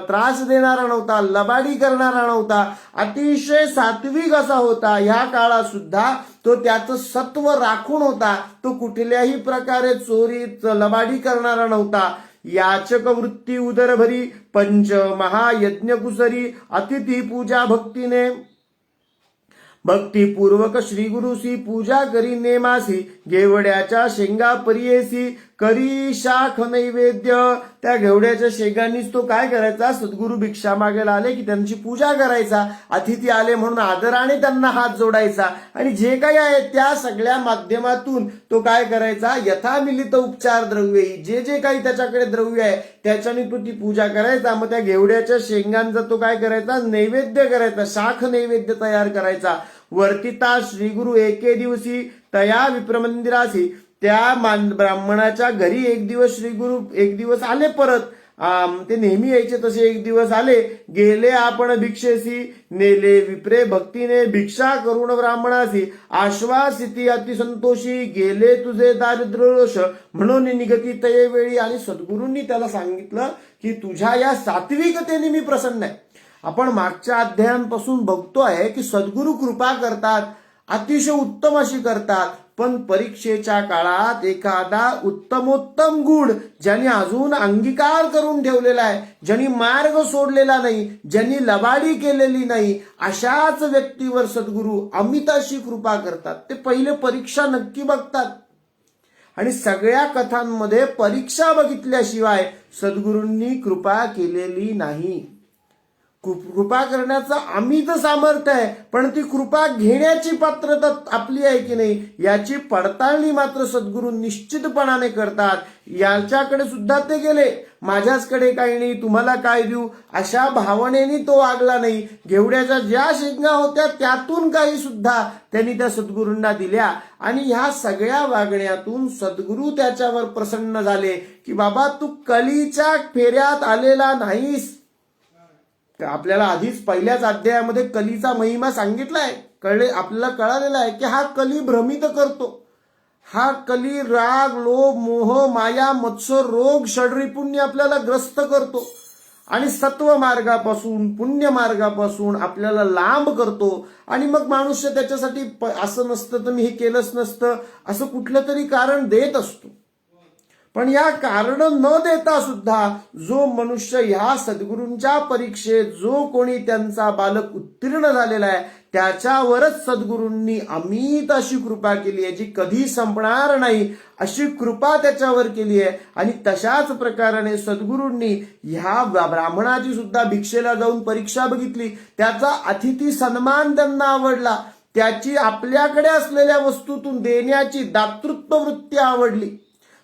त्रास देणारा नव्हता, लबाडी करणारा नव्हता, अतिशय सात्विक असा होता. ह्या काळात सुद्धा तो त्याचं सत्व राखून होता. तो कुठल्याही प्रकारे चोरी लबाडी करणारा नव्हता. याचक वृत्ती उदरभरी पंच महायज्ञ कुसरी अतिथी पूजा भक्तीने भक्तिपूर्वक श्री गुरुसी पूजा करी नेमासी घेवड्याच्या शेंगा परियेसी करी शाख नैवेद्य. त्या घेवड्याच्या शेंगांनीच तो काय करायचा, सद्गुरु भिक्षा मागायला आले की त्यांची पूजा करायचा, अतिथी आले म्हणून आदराने त्यांना हात जोडायचा आणि जे काही आहे त्या सगळ्या माध्यमातून तो काय करायचा, यथामिलित उपचार द्रव्य, जे जे काही त्याच्याकडे द्रव्य आहे त्याच्याने तो ती पूजा करायचा. मग त्या घेवड्याच्या शेंगांचा तो काय करायचा, नैवेद्य करायचा, शाख नैवेद्य तयार करायचा. वर्तिता श्री गुरु एके दिवशी तया विप्रमंदिरासी. त्या ब्राह्मणाच्या घरी एक दिवस श्री गुरु एक दिवस आले परत. ते नेहमी यायचे तसे एक दिवस आले. गेले आपण भिक्षेसी नेले विप्रे भक्तीने भिक्षा करून ब्राह्मणासी आश्वासिती अतिसंतोषी गेले तुझे दारिद्र्यदोष म्हणून निगती तये वेळी. आणि सद्गुरूंनी त्याला सांगितलं की तुझ्या या सात्विकतेने मी प्रसन्न आहे. आपण मागच्या अध्यायांपासून बघतोय की सद्गुरू कृपा करतात, अतिशय उत्तम अशी करतात, पण परीक्षेच्या काळात एखादा उत्तमोत्तम गुण ज्यांनी अजून अंगीकार करून ठेवलेला आहे, ज्यांनी मार्ग सोडलेला नाही, ज्यांनी लबाडी केलेली नाही, अशाच व्यक्तीवर सद्गुरू अमित अशी कृपा करतात. ते पहिले परीक्षा नक्की बघतात आणि सगळ्या कथांमध्ये परीक्षा बघितल्याशिवाय सद्गुरूंनी कृपा केलेली नाही. कृपा करण्याचं अमित सामर्थ्य आहे, पण ती कृपा घेण्याची पात्रता आपली आहे की नाही याची पडताळणी मात्र सद्गुरू निश्चितपणाने करतात. याच्याकडे सुद्धा ते गेले, माझ्याचकडे काही नाही, तुम्हाला काय देऊ, अशा भावनेने तो वागला नाही. घेवड्याच्या ज्या शेंगा होत्या त्यातून काही सुद्धा त्यांनी त्या सद्गुरूंना दिल्या आणि ह्या सगळ्या वागण्यातून सद्गुरू त्याच्यावर प्रसन्न झाले की बाबा तू कलीच्या फेऱ्यात आलेला नाहीस. आपल्याला आधीच पहिल्याच अध्यायामध्ये कलीचा महिमा सांगितलाय, आपल्याला कळालेला आहे की हा कली भ्रमित करतो. हा कली राग लोभ मोह माया मत्सर रोग षड्रिपुण्य आपल्याला ग्रस्त करतो आणि सत्व मार्गापासून पुण्य मार्गापासून आपल्याला लांब करतो. आणि मग मनुष्य त्याच्यासाठी असं नसतं तर मी हे केलंच नसतं असं कुठलं तरी कारण देत असतो. पण या कारण न देता सुद्धा जो मनुष्य ह्या सद्गुरूंच्या परीक्षेत जो कोणी त्यांचा बालक उत्तीर्ण झालेला आहे त्याच्यावरच सद्गुरूंनी अमित अशी कृपा केली आहे, जी कधी संपणार नाही अशी कृपा त्याच्यावर केली आहे. आणि तशाच प्रकाराने सद्गुरूंनी ह्या ब्राह्मणाची सुद्धा भिक्षेला जाऊन परीक्षा बघितली, त्याचा अतिथी सन्मान त्यांना आवडला, त्याची आपल्याकडे असलेल्या वस्तूतून देण्याची दातृत्व वृत्ती आवडली.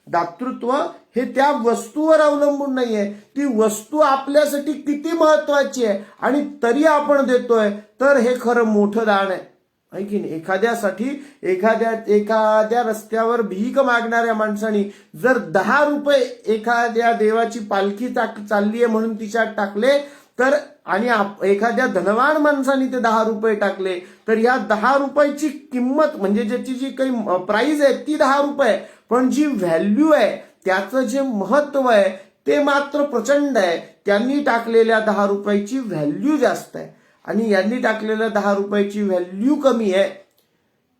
दातृत्व हे त्या वस्तूवर अवलंबून नाहीये, ती वस्तू आपल्यासाठी किती महत्वाची आहे आणि तरी आपण देतोय तर हे खरं मोठं दान आहे की नाही. एखाद्यासाठी एखाद्या रस्त्यावर भीक मागणाऱ्या माणसाने जर 10 रुपये एखाद्या देवाची पालखी चालली आहे म्हणून तिच्यात टाकले तर आणि एखाद्या धनवान माणसाने ते 10 रुपये टाकले तर या 10 रुपयाची किंमत म्हणजे ज्याची जी काही प्राइस आहे ती 10 रुपये, पण जी व्हॅल्यू आहे त्याचं जे महत्व आहे ते मात्र प्रचंड आहे. त्यांनी टाकलेल्या 10 रुपयाची व्हॅल्यू जास्त आहे आणि यांनी टाकलेल्या 10 रुपयाची व्हॅल्यू कमी आहे,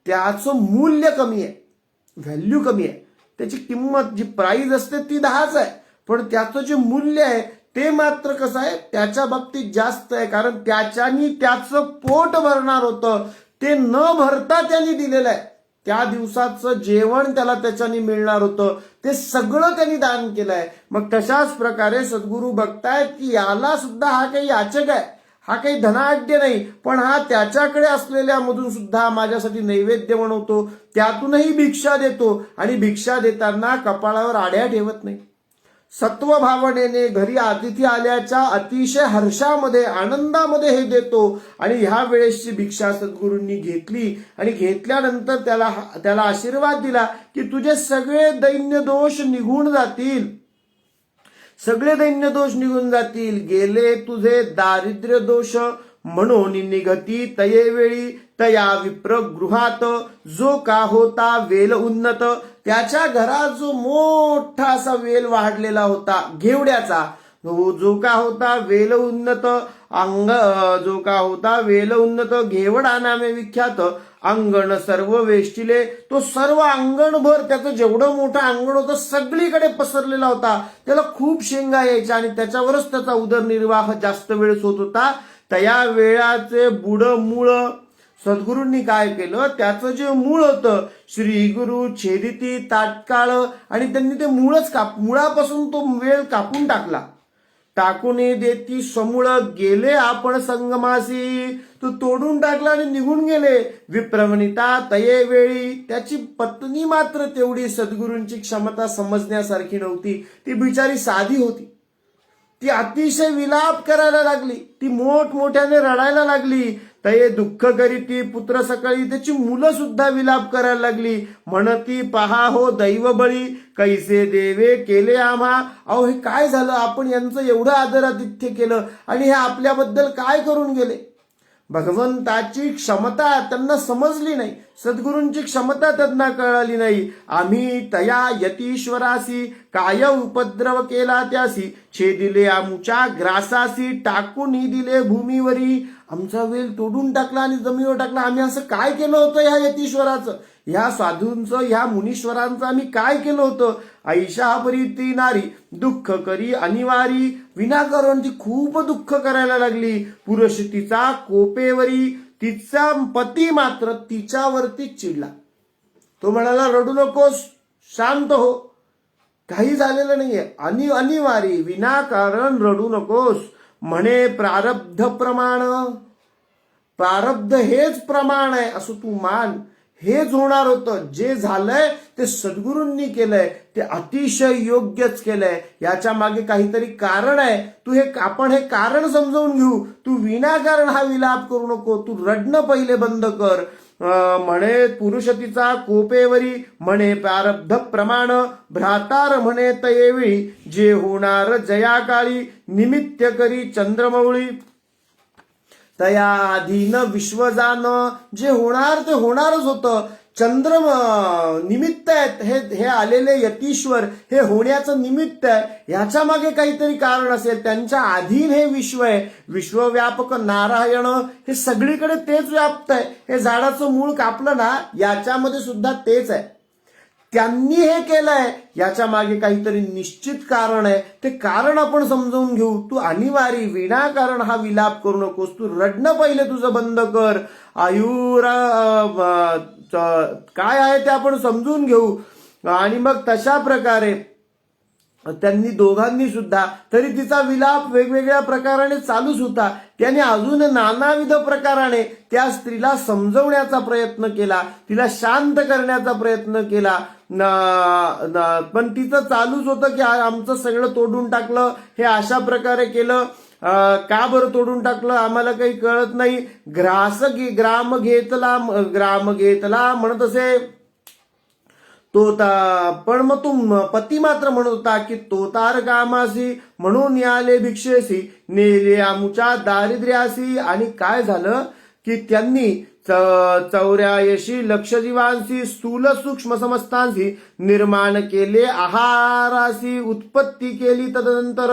त्याचं मूल्य कमी आहे, व्हॅल्यू कमी आहे. त्याची किंमत जी प्राइस असते ती 10च आहे, पण त्याचं जे मूल्य आहे ते मात्र कसं आहे त्याच्या बाबतीत जास्त आहे, कारण त्याच्यानी त्याचं पोट भरणार होतं ते न भरता त्यांनी दिलेलं आहे. त्या दिवसाचं जेवण त्याला त्याच्यानी मिळणार होतं ते सगळं त्यांनी दान केलंय. मग तशाच प्रकारे सद्गुरू बघतायत की याला सुद्धा हा काही याचक आहे, हा काही धनाढ्य नाही, पण हा त्याच्याकडे असलेल्या मधून सुद्धा माझ्यासाठी नैवेद्य बनवतो, त्यातूनही भिक्षा देतो आणि भिक्षा देताना कपाळावर आड्या ठेवत नाही. सत्व भावनेने घरी अतिथी आल्याच्या अतिशय हर्षामध्ये आनंदामध्ये हे देतो. आणि ह्या वेळेसची भिक्षा सद्गुरूंनी घेतली आणि घेतल्यानंतर त्याला आशीर्वाद दिला की तुझे सगळे दैन्य दोष निघून जातील, सगळे दैन्य दोष निघून जातील, गेले तुझे दारिद्र्य दोष म्हणून निगती तये वेळी तया विप्र गृहात जो का होता वेल उन्नत. त्याच्या घरात जो मोठा असा वेल वाढलेला होता घेवड्याचा, जो का होता वेल उन्नत अंग, जो का होता वेल उन्नत घेवडा नामे विख्यात अंगण सर्व वेष्टिले, तो सर्व अंगणभर त्याचं जेवढं मोठं अंगण होतं सगळीकडे पसरलेला होता. त्याला खूप शेंगा यायच्या आणि त्याच्यावरच त्याचा उदरनिर्वाह जास्त वेळच होत होता. त्या वेळाचे बुड मूळ सद्गुरूंनी काय केलं, त्याचं जे मूळ होतं श्री गुरु छेदिती तात्काळ, आणि त्यांनी ते मुळापासून तो वेळ कापून टाकून देती समूळ गेले आपण संगमासी, तो तोडून टाकला आणि निघून गेले. विप्रवनिता तये वेळी, त्याची पत्नी मात्र तेवढी सद्गुरूंची क्षमता समजण्यासारखी नव्हती. ती बिचारी साधी होती. ती अतिशय विलाप करायला लागली, ती मोठमोठ्याने रडायला लागली. तये दुःख करीती पुत्र सकाळी, त्याची मुलं सुद्धा विलाप करायला लागली. म्हणती पहा हो दैवबळी, कैसे देवे केले आम्हा. अहो हे काय झालं, आपण यांचं एवढं आदरातिथ्य केलं आणि हे आपल्याबद्दल काय करून गेले. भगवंताची क्षमता त्यांना समजली नाही, सद्गुरूंची क्षमता त्यांना कळाली नाही. आम्ही तया यतीश्वरासी, काय उपद्रव केला त्यासी, छेदिले आमुच्या ग्रासासी, टाकून दिले भूमीवरी. आमचा वेल तोडून टाकला आणि जमिनीवर टाकला. आम्ही असं काय केलं होतं ह्या यतीश्वराचं, ह्या साधूंचं, ह्या मुनीश्वरांचं आम्ही काय केलं होतं. ऐशा परी ती नारी दुःख करी अनिवारी, विनाकारण ती खूप दुःख करायला लागली. पुरुष तिचा कोपेवरी, तिचा पती मात्र तिच्यावरती चिडला. तो म्हणाला रडू नकोस, शांत हो, काही झालेलं नाहीये. अनिवारी, विनाकारण रडू नकोस. म्हणे प्रारब्ध प्रमाण, प्रारब्ध हेच प्रमाण आहे असं तू मान. हेच होणार होतं, जे झालंय ते सद्गुरूंनी केलंय, ते अतिशय योग्यच केलंय. याच्या मागे काहीतरी कारण आहे. आपण हे कारण समजावून घेऊ. तू विनाकारण हा विलाप करू नको, तू रडणं पहिले बंद कर. म्हणे पुरुषतीचा कोपेवरी, म्हणे प्रारब्ध प्रमाण, भ्रातार म्हणे तयेवेळी, जे होणार जयाकाळी, निमित्त करी चंद्रमौळी. तया अधीन विश्वजान, जे होणार ते होणारच होतं. चंद्र निमित्त आहेत हे आलेले यतीश्वर, हे होण्याचं निमित्त आहे. ह्याच्या मागे काहीतरी कारण असेल. त्यांच्या अधीन हे विश्व आहे. विश्वव्यापक नारायण, हे सगळीकडे तेच व्याप्त आहे. हे झाडाचं मूळ कापलं ना, याच्यामध्ये सुद्धा तेच आहे. त्यांनी हे केलंय, याच्या मागे काहीतरी निश्चित कारण आहे. ते कारण आपण समजावून घेऊ. तू अनिवार्य विनाकारण हा विलाप करू नकोस. तू रडणं पहिले तुझं बंद कर. काय आहे ते आपण समजून घेऊ. आणि मग तशा प्रकारे त्यांनी दोघांनी सुद्धा, तरी तिचा विलाप वेगवेगळ्या प्रकाराने चालूच होता. त्याने अजून नानाविध प्रकाराने त्या स्त्रीला समजवण्याचा प्रयत्न केला, तिला शांत करण्याचा प्रयत्न केला. पण तिचं चालूच होतं की आमचं सगळं तोडून टाकलं, हे अशा प्रकारे केलं. का बरं तोडून टाकलं आम्हाला काही कळत नाही. ग्राम घेतला म्हणत असे तो. पण मग तो पती मात्र म्हणत होता की तो तार कामासी, म्हणून याले भिक्षेसी, नेले आमुच्या दारिद्र्यासी. आणि काय झालं की त्यांनी 84 लक्ष जीवांशी, स्थूल सूक्ष्म समस्तांशी निर्माण केले आहारासी. उत्पत्ती केली तदनंतर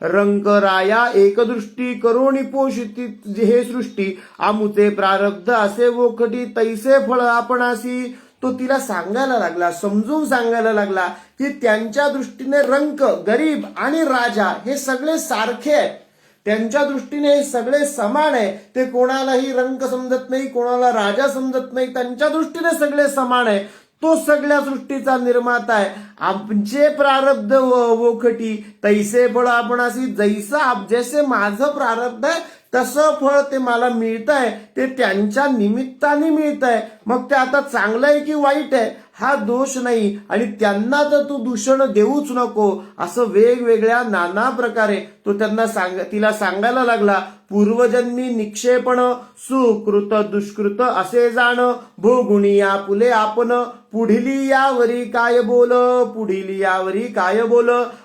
रंकराया एकदृष्टी, करोणी पोषिती हे सृष्टी. आमुचे प्रारब्ध असे वोखटी, तैसे फळ आपणासी. तो तिला सांगायला लागला, समजून सांगायला लागला की त्यांच्या दृष्टीने रंक, गरीब आणि राजा हे सगळे सारखे आहेत. त्यांच्या दृष्टीने हे सगळे समान आहे. ते कोणालाही रंक समजत नाही, कोणाला राजा समजत नाही. त्यांच्या दृष्टीने सगळे समान आहे. तो सगळ्या सृष्टीचा निर्माता आहे. आमचे प्रारब्ध वोखटी, तैसे फळ आपणासी. जैसे माझं प्रारब्ध आहे तसं फळ ते मला मिळत आहे, ते त्यांच्या निमित्ताने मिळत आहे. मग ते आता चांगलं आहे की वाईट आहे हा दोष नाही. आणि त्यांना तर तू दूषण देऊच नको, असं वेगवेगळ्या नाना प्रकारे तो तिला सांगायला लागला. पूर्वजन्मी निक्षेपण, सुकृत दुष्कृत असे जाण, भोगुणी आपुले आपण, पुढिली यावरी काय बोल,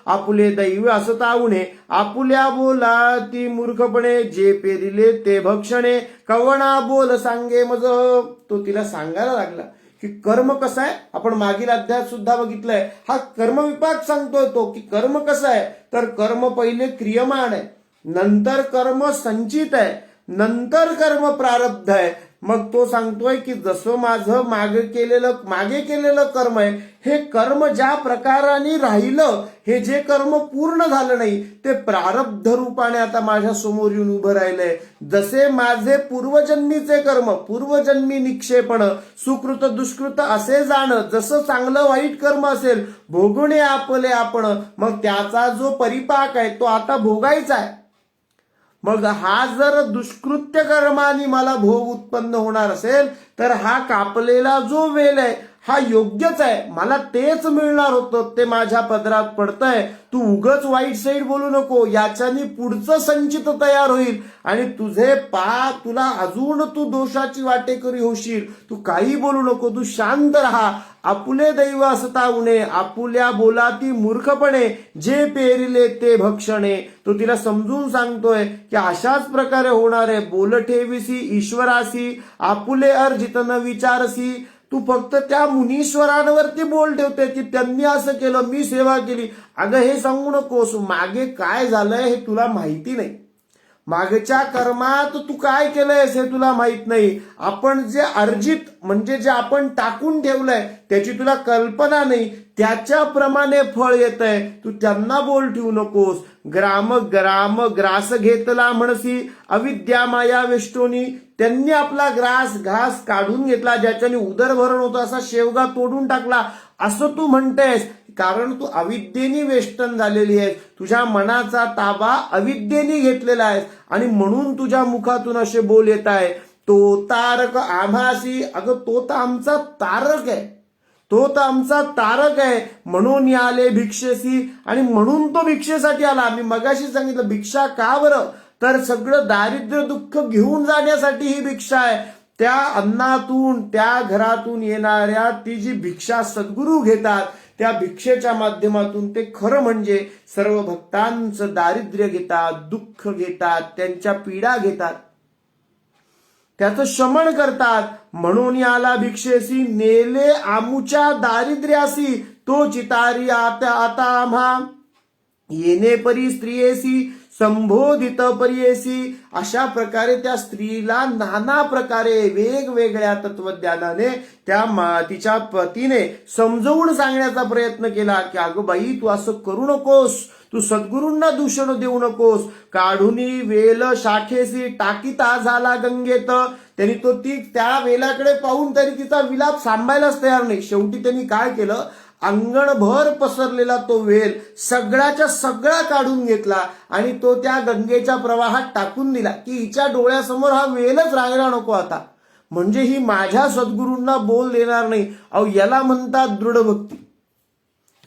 आपुले दैव असतावणे, आपुल्या बोला ती मूर्खपणे, जे पेरिले ते भक्षणे, कवणा बोल सांगे मज. तो तिला सांगायला लागला की कर्म कसं आहे. आपण मागील अध्यायात सुद्धा बघितलंय, हा कर्म विपाक सांगतोय तो की कर्म कसं आहे. तर कर्म पहिले क्रियमान आहे, नंतर कर्म संचित आहे, नंतर कर्म प्रारब्ध आहे. मग तो सांगतोय की जसं माझं मागे केलेलं कर्म आहे, हे कर्म ज्या प्रकाराने राहिलं, हे जे कर्म पूर्ण झालं नाही ते प्रारब्ध रूपाने आता माझ्या समोर येऊन उभं राहिलंय. जसे माझे पूर्वजन्मीचे कर्म, पूर्वजन्मी निक्षेपण, सुकृत दुष्कृत असे जाणं, जसं चांगलं वाईट कर्म असेल भोगणे आपले आपण, मग त्याचा जो परिपाक आहे तो आता भोगायचा आहे. मग हा जर दुष्कृत्य कर्माने मला भोग उत्पन्न होणार असेल तर हा कापलेला जो वेल आहे हा योग्यच आहे, मला तेच मिळणार होतं, ते माझ्या पदरात पडतंय. तू उगच वाईट साईड बोलू नको, याच्याने पुढचं संचित तयार होईल आणि तुझे पाप, तुला अजून तू दोषाची वाटेकरी होशील. तू काही बोलू नको, तू शांत राहा. आपुले दैव असता उणे, आपुल्या बोलाती मूर्खपणे, जे पेरिले ते भक्षणे. तो तिला समजून सांगतोय की अशाच प्रकारे होणार आहे. बोल ठेविसी ईश्वरासी, आपुले अर्जित न विचारसी. तू फक्त त्या मुनीश्वरांवरती बोल ठेवते की त्यांनी असं केलं, मी सेवा केली. अगं हे सांगू नकोस, मागे काय झालंय हे तुला माहिती नाही. मागच्या कर्मात तू काय केलंयस हे तुला माहित नाही. आपण जे अर्जित म्हणजे जे आपण टाकून ठेवलंय त्याची तुला कल्पना नाही, त्याच्याप्रमाणे फळ येत आहे. तू त्यांना बोल ठेवू नकोस. ग्राम ग्राम ग्रास घेतला म्हणसी, अविद्या माया वेष्टोनी. त्यांनी आपला घास काढून घेतला, ज्याच्याने उदरभरण होतं, असा शेवगा तोडून टाकला असं तू म्हणतेस. कारण तू अविद्येने वेष्टन झालेली आहेस, तुझ्या मनाचा ताबा अविद्येने घेतलेला आहे आणि म्हणून तुझ्या मुखातून असे बोल येत आहे. तो तारक आम्हासी, अगं तो तर आमचा तारक आहे, तो तर आमचा तारक आहे. म्हणून आले भिक्षेसी, आणि म्हणून तो भिक्षेसाठी आला. मी मगाशी सांगितलं भिक्षा का बरं, तर सगळं दारिद्र्य दुःख घेऊन जाण्यासाठी ही भिक्षा आहे. त्या अन्नातून, त्या घरातून येणाऱ्या ती जी भिक्षा सद्गुरू घेतात, त्या भिक्षेच्या माध्यमातून ते खरं म्हणजे सर्व भक्तांचं दारिद्र्य घेतात, दुःख घेतात, त्यांच्या पीडा घेतात, त्याचं शमन करतात. म्हणून आला भिक्षेसी, नेले आमुच्या दारिद्र्यासी, तो चितारी आता आम्हा, येणे परी स्त्रियेसी, संबोधित परियेसी. अशा प्रकारे त्या स्त्रीला नाना प्रकारे वेगवेगळ्या तत्वज्ञानाने तिच्या पतीने समजवून सांगण्याचा प्रयत्न केला की अगं बाई, तू असं करू नकोस, तू सद्गुरूंना दूषण देऊ नकोस. काढुनी वेल शाखेसी, टाकीता झाला गंगेत. त्यांनी तो त्या वेलाकडे पाहून तरी तिचा विलाप सांभाळायलाच तयार नाही. शेवटी त्यांनी काय केलं, अंगणभर पसरलेला तो वेल सगळ्याच्या सगळा काढून घेतला आणि तो त्या गंगेच्या प्रवाहात टाकून दिला की हिच्या डोळ्यासमोर हा वेलच राहायला नको आता, म्हणजे ही माझ्या सद्गुरूंना बोल देणार नाही. अहो याला म्हणतात दृढ भक्ती.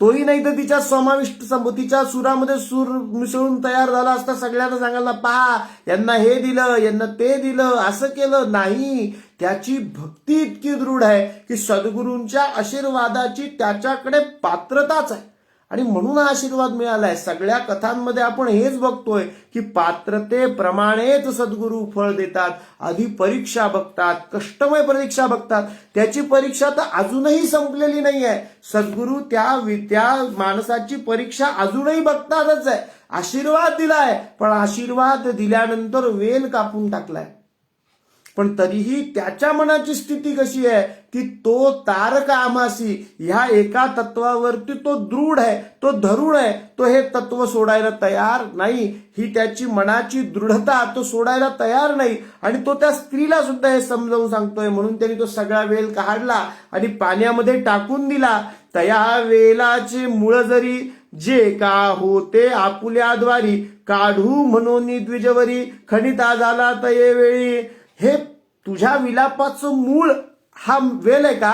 तोही नाही तर तिच्या समाविष्ट तिच्या सुरामध्ये सूर मिसळून तयार झाला असता, सगळ्यांना सांगायला पहा यांना हे दिलं, यांना ते दिलं, असं केलं. नाही, त्याची भक्ती इतकी दृढ आहे की सद्गुरूंच्या आशीर्वादाची त्याच्याकडे पात्रताच आहे आणि म्हणून हा आशीर्वाद मिळालाय. सगळ्या कथांमध्ये आपण हेच बघतोय की पात्रतेप्रमाणेच सद्गुरू फळ देतात. आधी परीक्षा बघतात, कष्टमय परीक्षा बघतात. त्याची परीक्षा तर अजूनही संपलेली नाही आहे. सद्गुरू त्या माणसाची परीक्षा अजूनही बघतातच आहे. आशीर्वाद दिलाय, पण आशीर्वाद दिल्यानंतर वेल कापून टाकलाय. पण तरीही त्याच्या मनाची स्थिती कशी आहे की तो तारक आमासी, ह्या एका तत्वावरती तो दृढ आहे, तो धरुण आहे. तो हे तत्व सोडायला तयार नाही. ही त्याची मनाची दृढता, तो सोडायला तयार नाही. आणि तो त्या स्त्रीला सुद्धा हे समजावून सांगतोय. म्हणून त्यांनी तो सगळा वेल काढला आणि पाण्यामध्ये टाकून दिला. तया वेलाचे मूळ जरी, जे का होते आपुल्याद्वारी, काढू म्हणून द्विजवरी, खनिता झाला तये वेळी. हे तुझ्या विलापाचं मूळ हा वेल आहे का,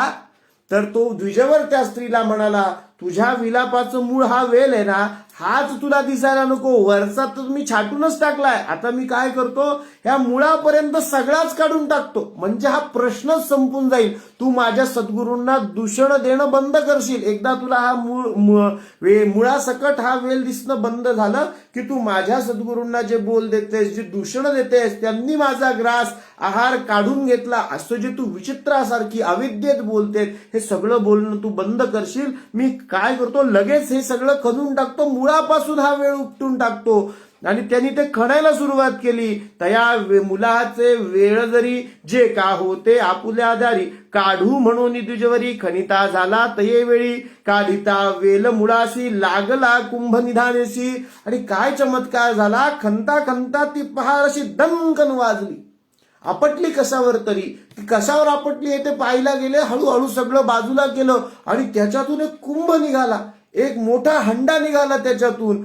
तर तो द्विजवर त्या स्त्रीला म्हणाला, तुझ्या विलापाचं मूळ हा वेल आहे ना, हाच तुला दिसायला नको, वरचा तर मी छाटूनच टाकलाय. आता मी काय करतो, ह्या मुळापर्यंत सगळाच काढून टाकतो, म्हणजे हा प्रश्नच संपून जाईल. तू माझ्या सद्गुरूंना दूषण देणं बंद करशील. एकदा तुला हा मुळासकट हा वेल दिसणं बंद झालं की तू माझ्या सद्गुरूंना जे बोल देतेस, जे दूषण देतेस, त्यांनी माझा ग्रास आहार काढून घेतला, असं जे तू विचित्रासारखी अविद्येत बोलतेस, हे सगळं बोलणं तू बंद करशील. मी काय करतो, लगेच हे सगळं खणून टाकतो, मुळापासून हा वेळ उपटून टाकतो. आणि त्यांनी ते खणायला सुरुवात केली. तया मुलाचे वेळ जरी जे का होते आपुल्या दारी, काढू म्हणून द्विजवरी खनिता झाला तये वेळी, काढिता वेल मुळाशी लागला कुंभ निधानेशी. आणि काय चमत्कार झाला, खंता खंता ती पहार अशी दणकन वाजली. आपटली कशावर तरी, कशावर आपटली हे ते पाहायला गेले. हळूहळू सगळं बाजूला केलं आणि त्याच्यातून एक कुंभ निघाला, एक मोठा हंडा निघाला त्याच्यातून.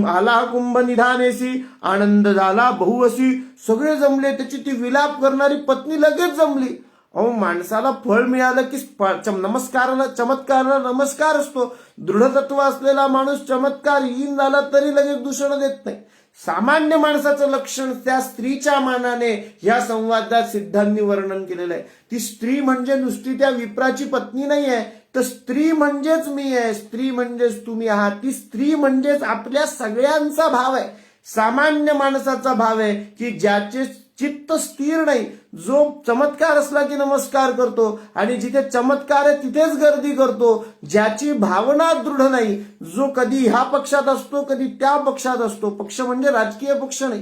आला कुंभ निधानेसी, आनंद झाला बहुअसी. सगळे जमले, त्याची ती विलाप करणारी पत्नी लगेच जमली. अहो, माणसाला फळ मिळालं की चमत्काराला नमस्कार असतो. दृढतत्व असलेला माणूस चमत्कार येईन झाला तरी लगेच दूषण देत नाही. सामान्य माणसाचं लक्षण त्या स्त्रीच्या मानाने या संवादात सिद्धांनी वर्णन केलेलं आहे. ती स्त्री म्हणजे नुसती त्या विप्राची पत्नी नाही आहे, तर स्त्री म्हणजेच मी आहे, स्त्री म्हणजेच तुम्ही आहात. ती स्त्री म्हणजेच आपल्या सगळ्यांचा भाव आहे, सामान्य माणसाचा भाव आहे की ज्याचे चित्त स्थिर नाही, जो चमत्कार असला की नमस्कार करतो आणि जिथे चमत्कार आहे तिथेच गर्दी करतो, ज्याची भावना दृढ नाही, जो कधी ह्या पक्षात असतो कधी त्या पक्षात असतो, पक्ष म्हणजे राजकीय पक्ष नाही,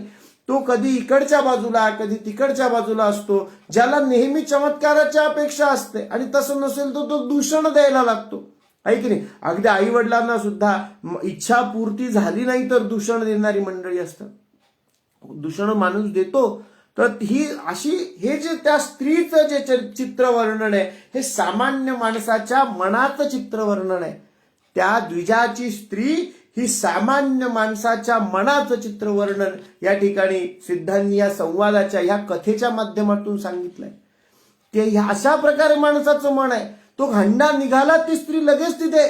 तो कधी इकडच्या बाजूला कधी तिकडच्या बाजूला असतो, ज्याला नेहमी चमत्काराची अपेक्षा असते आणि तसं नसेल तर तो दूषण द्यायला लागतो, आहे की नाही. अगदी आई वडिलांना सुद्धा इच्छा पूर्ती झाली नाही तर दूषण देणारी मंडळी असतात. दूषण माणूस देतो. तर ही अशी हे जे त्या स्त्रीचं जे चित्रवर्णन आहे हे सामान्य माणसाच्या मनाचं चित्रवर्णन आहे. त्या द्विजाची स्त्री ही सामान्य माणसाच्या मनाचं चित्रवर्णन या ठिकाणी सिद्धांनी या संवादाच्या ह्या कथेच्या माध्यमातून सांगितलंय. ते अशा प्रकारे माणसाचं मन आहे. तो हंडा निघाला, ती स्त्री लगेच तिथे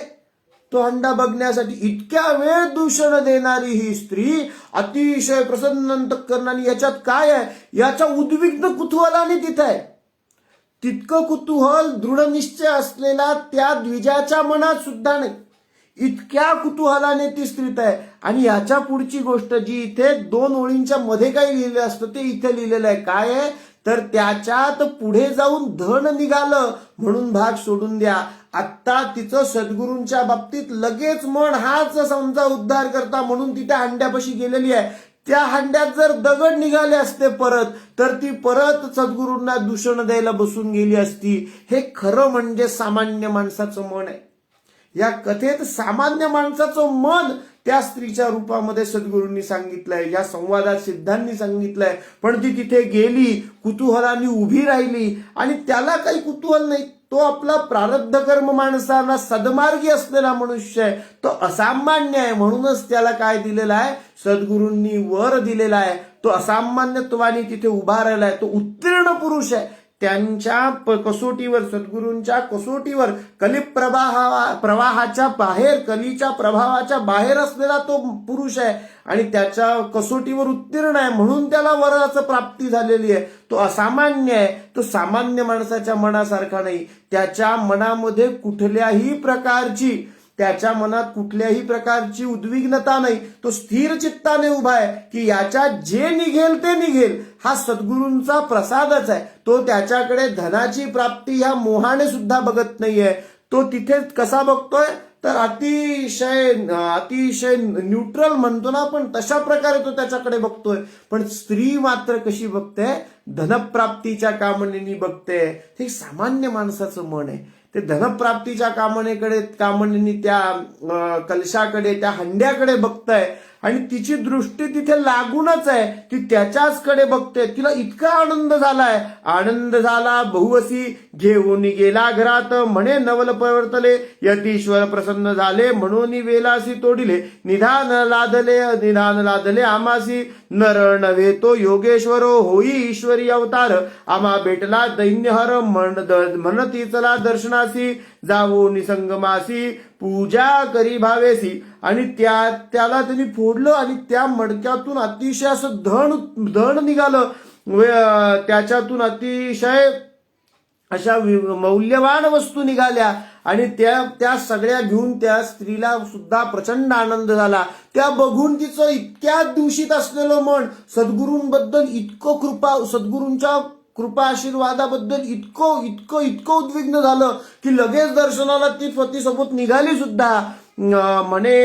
तो हंडा बघण्यासाठी. इतक्या वेळ दूषण देणारी ही स्त्री अतिशय प्रसन्न अंतःकरणाने, याच्यात काय आहे याच्या उद्विग्न कुतूहलाने तिथे आहे. तितकं कुतूहल दृढ निश्चय असलेला त्या द्विजाच्या मनात सुद्धा नाही. इतक्या कुतूहलाने ती स्त्रीत आहे. आणि याच्या पुढची गोष्ट जी इथे 2 ओळींच्या मध्ये काही लिहिलेलं असतं ते इथे लिहिलेलं आहे. काय आहे तर त्याच्यात पुढे जाऊन धन निघालं म्हणून भाग सोडून द्या. आत्ता तिचं सद्गुरूंच्या बाबतीत लगेच मन हाच समजा उद्धार करता म्हणून तिथे हंड्यापाशी गेलेली आहे. त्या हंड्यात जर दगड निघाले असते परत तर ती परत सद्गुरूंना दूषण द्यायला बसून गेली असती. हे खरं म्हणजे सामान्य माणसाचं मन आहे. या कथेत सामान्य माणसाचं मन त्या स्त्रीच्या रूपामध्ये सद्गुरूंनी सांगितलंय, या संवादात सिद्धांनी सांगितलंय. पण ती तिथे गेली, कुतूहलाने उभी राहिली आणि त्याला काही कुतूहल नाही. तो आपला प्रारब्ध कर्म माणसाला सद्मार्गी असलेला मनुष्य आहे, तो असामान्य आहे. म्हणूनच त्याला काय दिलेलं आहे, सद्गुरूंनी वर दिलेला आहे. तो असामान्यत्वाने तिथे उभा राहिलाय, तो उत्तीर्ण पुरुष आहे. त्यांच्या कसोटीवर, सद्गुरूंच्या कसोटीवर, प्रवाहाच्या बाहेर, कलीच्या प्रभावाच्या बाहेर असलेला तो पुरुष आहे आणि त्याच्या कसोटीवर उत्तीर्ण आहे म्हणून त्याला वराचं प्राप्ती झालेली आहे. तो असामान्य आहे, तो सामान्य माणसाच्या मनासारखा नाही. त्याच्या मनामध्ये त्याच्या मनात कुठल्याही प्रकारची उद्विग्नता नाही. तो स्थिर चित्ताने उभा आहे की याच्यात जे निघेल ते निघेल, हा सद्गुरूंचा प्रसादच आहे. तो त्याच्याकडे धनाची प्राप्ती ह्या मोहाने सुद्धा बघत नाहीये. तो तिथे कसा बघतोय तर अतिशय न्यूट्रल म्हणतो ना आपण, तशा प्रकारे तो त्याच्याकडे बघतोय. पण स्त्री मात्र कशी बघते, धनप्राप्तीच्या कामनेनी बघते. हे सामान्य माणसाचं मन आहे. ते धनप्राप्तीच्या कामनेनी त्या कलशाकडे, त्या हंड्याकडे बघताय आणि तिची दृष्टी तिथे लागूनच आहे. ती त्याच्याचकडे बघते. तिला इतका आनंद झाला बहुअसी, घेऊन गेला घरात म्हणे नवल परतले, यतीश्वर प्रसन्न झाले म्हणून वेलासी तोडिले, निधान लादले आमासी, नर नव्हे तो योगेश्वर होई ईश्वरी अवतार, आम्हा भेटला दैन्यहर म्हणती चला दर्शनासी, जावो निसंगमासी पूजा करी भावेसी. आणि त्याला त्यांनी फोडलं आणि त्या मडक्यातून अतिशय असं धन निघालं. त्याच्यातून अतिशय अशा मौल्यवान वस्तू निघाल्या आणि त्या सगळ्या घेऊन त्या स्त्रीला सुद्धा प्रचंड आनंद झाला. त्या बघून तिचं इतक्या दूषित असलेलं मन सद्गुरूंबद्दल सद्गुरूंच्या कृपा आशीर्वादाबद्दल इतकं उद्विग्न झालं की लगेच दर्शनाला ती पतीसोबत निघाली सुद्धा. म्हणे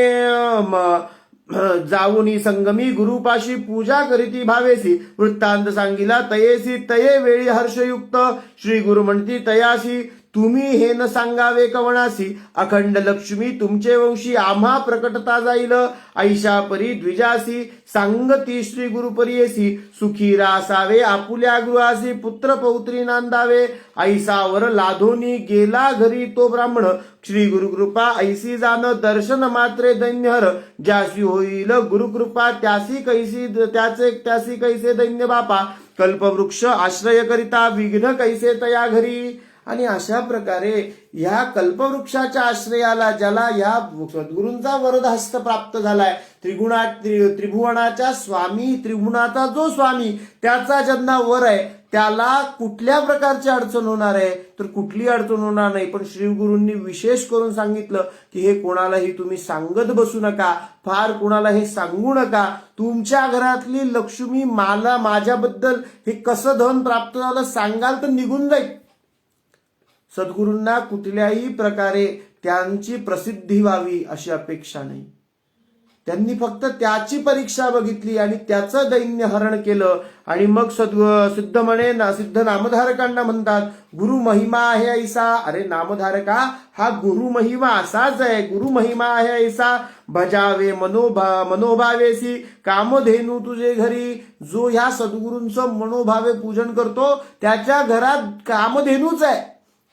जाऊनी संगमी गुरुपाशी पूजा करीती भावेसी वृत्तांत सांगिला तयेसी तये वेळी हर्षयुक्त श्री गुरु म्हणती तयासी तुम्ही हे न सांगावे कवणासी अखंड लक्ष्मी तुमचे वंशी आम्हा प्रकटता जाईल ऐशा परी द्विजासी सांगती श्री गुरुपरियेसी सुखी रासावे आपुल्या गृहासी पुत्र पौत्री नांदावे ऐसावर लाधोनी गेला घरी तो ब्राह्मण श्री गुरुकृपा ऐसी जाण दर्शन मात्रे दैन्यहर ज्यासी होईल गुरुकृपा त्यासी कैसे दैन्य बापा कल्पवृक्ष आश्रय करिता विघ्न कैसे तया घरी। आणि अशा प्रकारे ह्या कल्पवृक्षाच्या आश्रयाला ज्याला या सद्गुरूंचा वरदहस्त प्राप्त झालाय त्रिभुवनाच्या स्वामी त्रिभुवनाचा जो स्वामी त्याचा ज्यांना वर आहे त्याला कुठल्या प्रकारची अडचण होणार आहे तर कुठली अडचण होणार नाही। पण श्री गुरूंनी विशेष करून सांगितलं की हे कोणालाही तुम्ही सांगत बसू नका, फार कोणाला हे सांगू नका, तुमच्या घरातली लक्ष्मी मला माझ्याबद्दल हे कसं धन प्राप्त झालं सांगाल तर निघून जाईल। सद्गुरूंना कुठल्याही प्रकारे त्यांची प्रसिद्धी व्हावी अशी अपेक्षा नाही, त्यांनी फक्त त्याची परीक्षा बघितली आणि त्याचं दैन्य हरण केलं। आणि मग सिद्ध म्हणे सिद्ध नामधारकांना म्हणतात गुरु महिमा आहे ऐसा, अरे नामधारका हा गुरु महिमा असाच आहे, गुरु महिमा आहे ऐसा भजावे मनोभावेसी कामधेनू तुझे घरी। जो ह्या सद्गुरूंचं मनोभावे पूजन करतो त्याच्या घरात कामधेनूच आहे,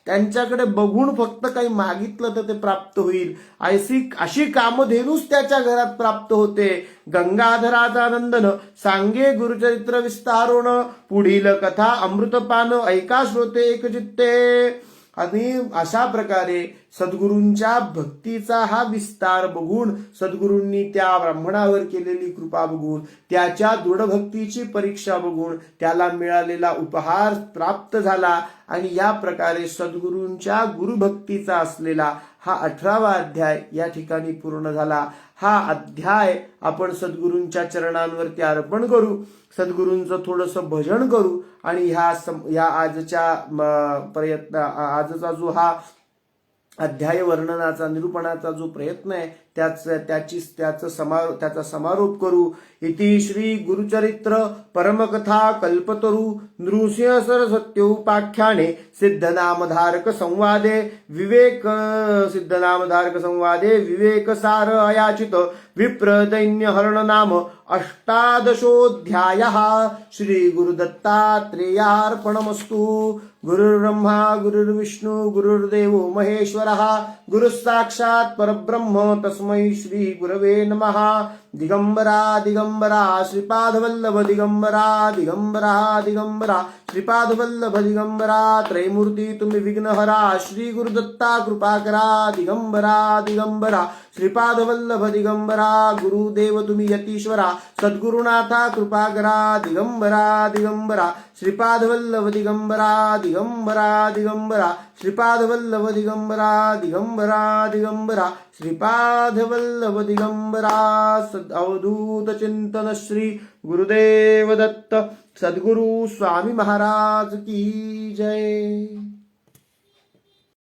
त्यांच्याकडे बघून फक्त काही मागितलं तर ते प्राप्त होईल अशी कामधेनूच त्याच्या घरात प्राप्त होते। गंगाधराचा नंदन सांगे गुरुचरित्र विस्तारोण पुढील कथा अमृतपान ऐका श्रोते एकचित्ते। आणि अशा प्रकारे सद्गुरूंच्या भक्तीचा हा विस्तार बघून सद्गुरूंनी त्या ब्राह्मणावर केलेली कृपा बघून त्याच्या दृढ भक्तीची परीक्षा बघून त्याला मिळालेला उपहार प्राप्त झाला आणि या प्रकारे सद्गुरूंच्या गुरुभक्तीचा असलेला हा 18वा अध्याय या ठिकाणी पूर्ण झाला। हा अध्याय आपण सद्गुरूंच्या चरणांवरती अर्पण करू, सद्गुरूंचं थोडंसं भजन करू आणि ह्या आजच्या आजचा जो हा अध्याय वर्णनाचा निरूपणाचा जो प्रयत्न आहे त्याचा समारोप करू। इति श्री गुरुचरित्र परमकथा कल्पतरु नृसिंह सरस्वत्योपाख्याने सिद्धनामधारक संवादे विवेक सार अयाचित विप्र दैन्य हरण नाम 18 श्री गुरुदत्तात्रेयार्पणमस्तु। गुरुर्ब्रह्मा गुरुर्विष्णु गुरुर्देवो महेश्वरः गुरुः साक्षात् परब्रह्म तस्मै श्री गुरवे नमः। दिगंबरा दिगंबरा श्रीपादवल्लभ दिगंबरा दिगंबरा दिगंबरा श्रीपादवल्लभ दिगंबरा त्रैमूर्ती तुम्ही विघ्नहरा श्री गुरुदत्ता कृपा करा। दिगंबरा दिगंबरा श्रीपादवल्लभ दिगंबरा गुरुदेव तुम्ही यतीश्वरा सद्गुरुनाथा कृपा करा। दिगंबरा दिगंबरा श्रीपादवल्लभ दिगंबरा दिगंबरा दिगंबरा श्रीपादवल्लभ दिगंबरा दिगंबरा दिगंबरा श्रीपादवल्लभ दिगंबरा। अवधूत चिंतन श्री गुरुदेव दत्त सद्गुरु स्वामी महाराज की जय।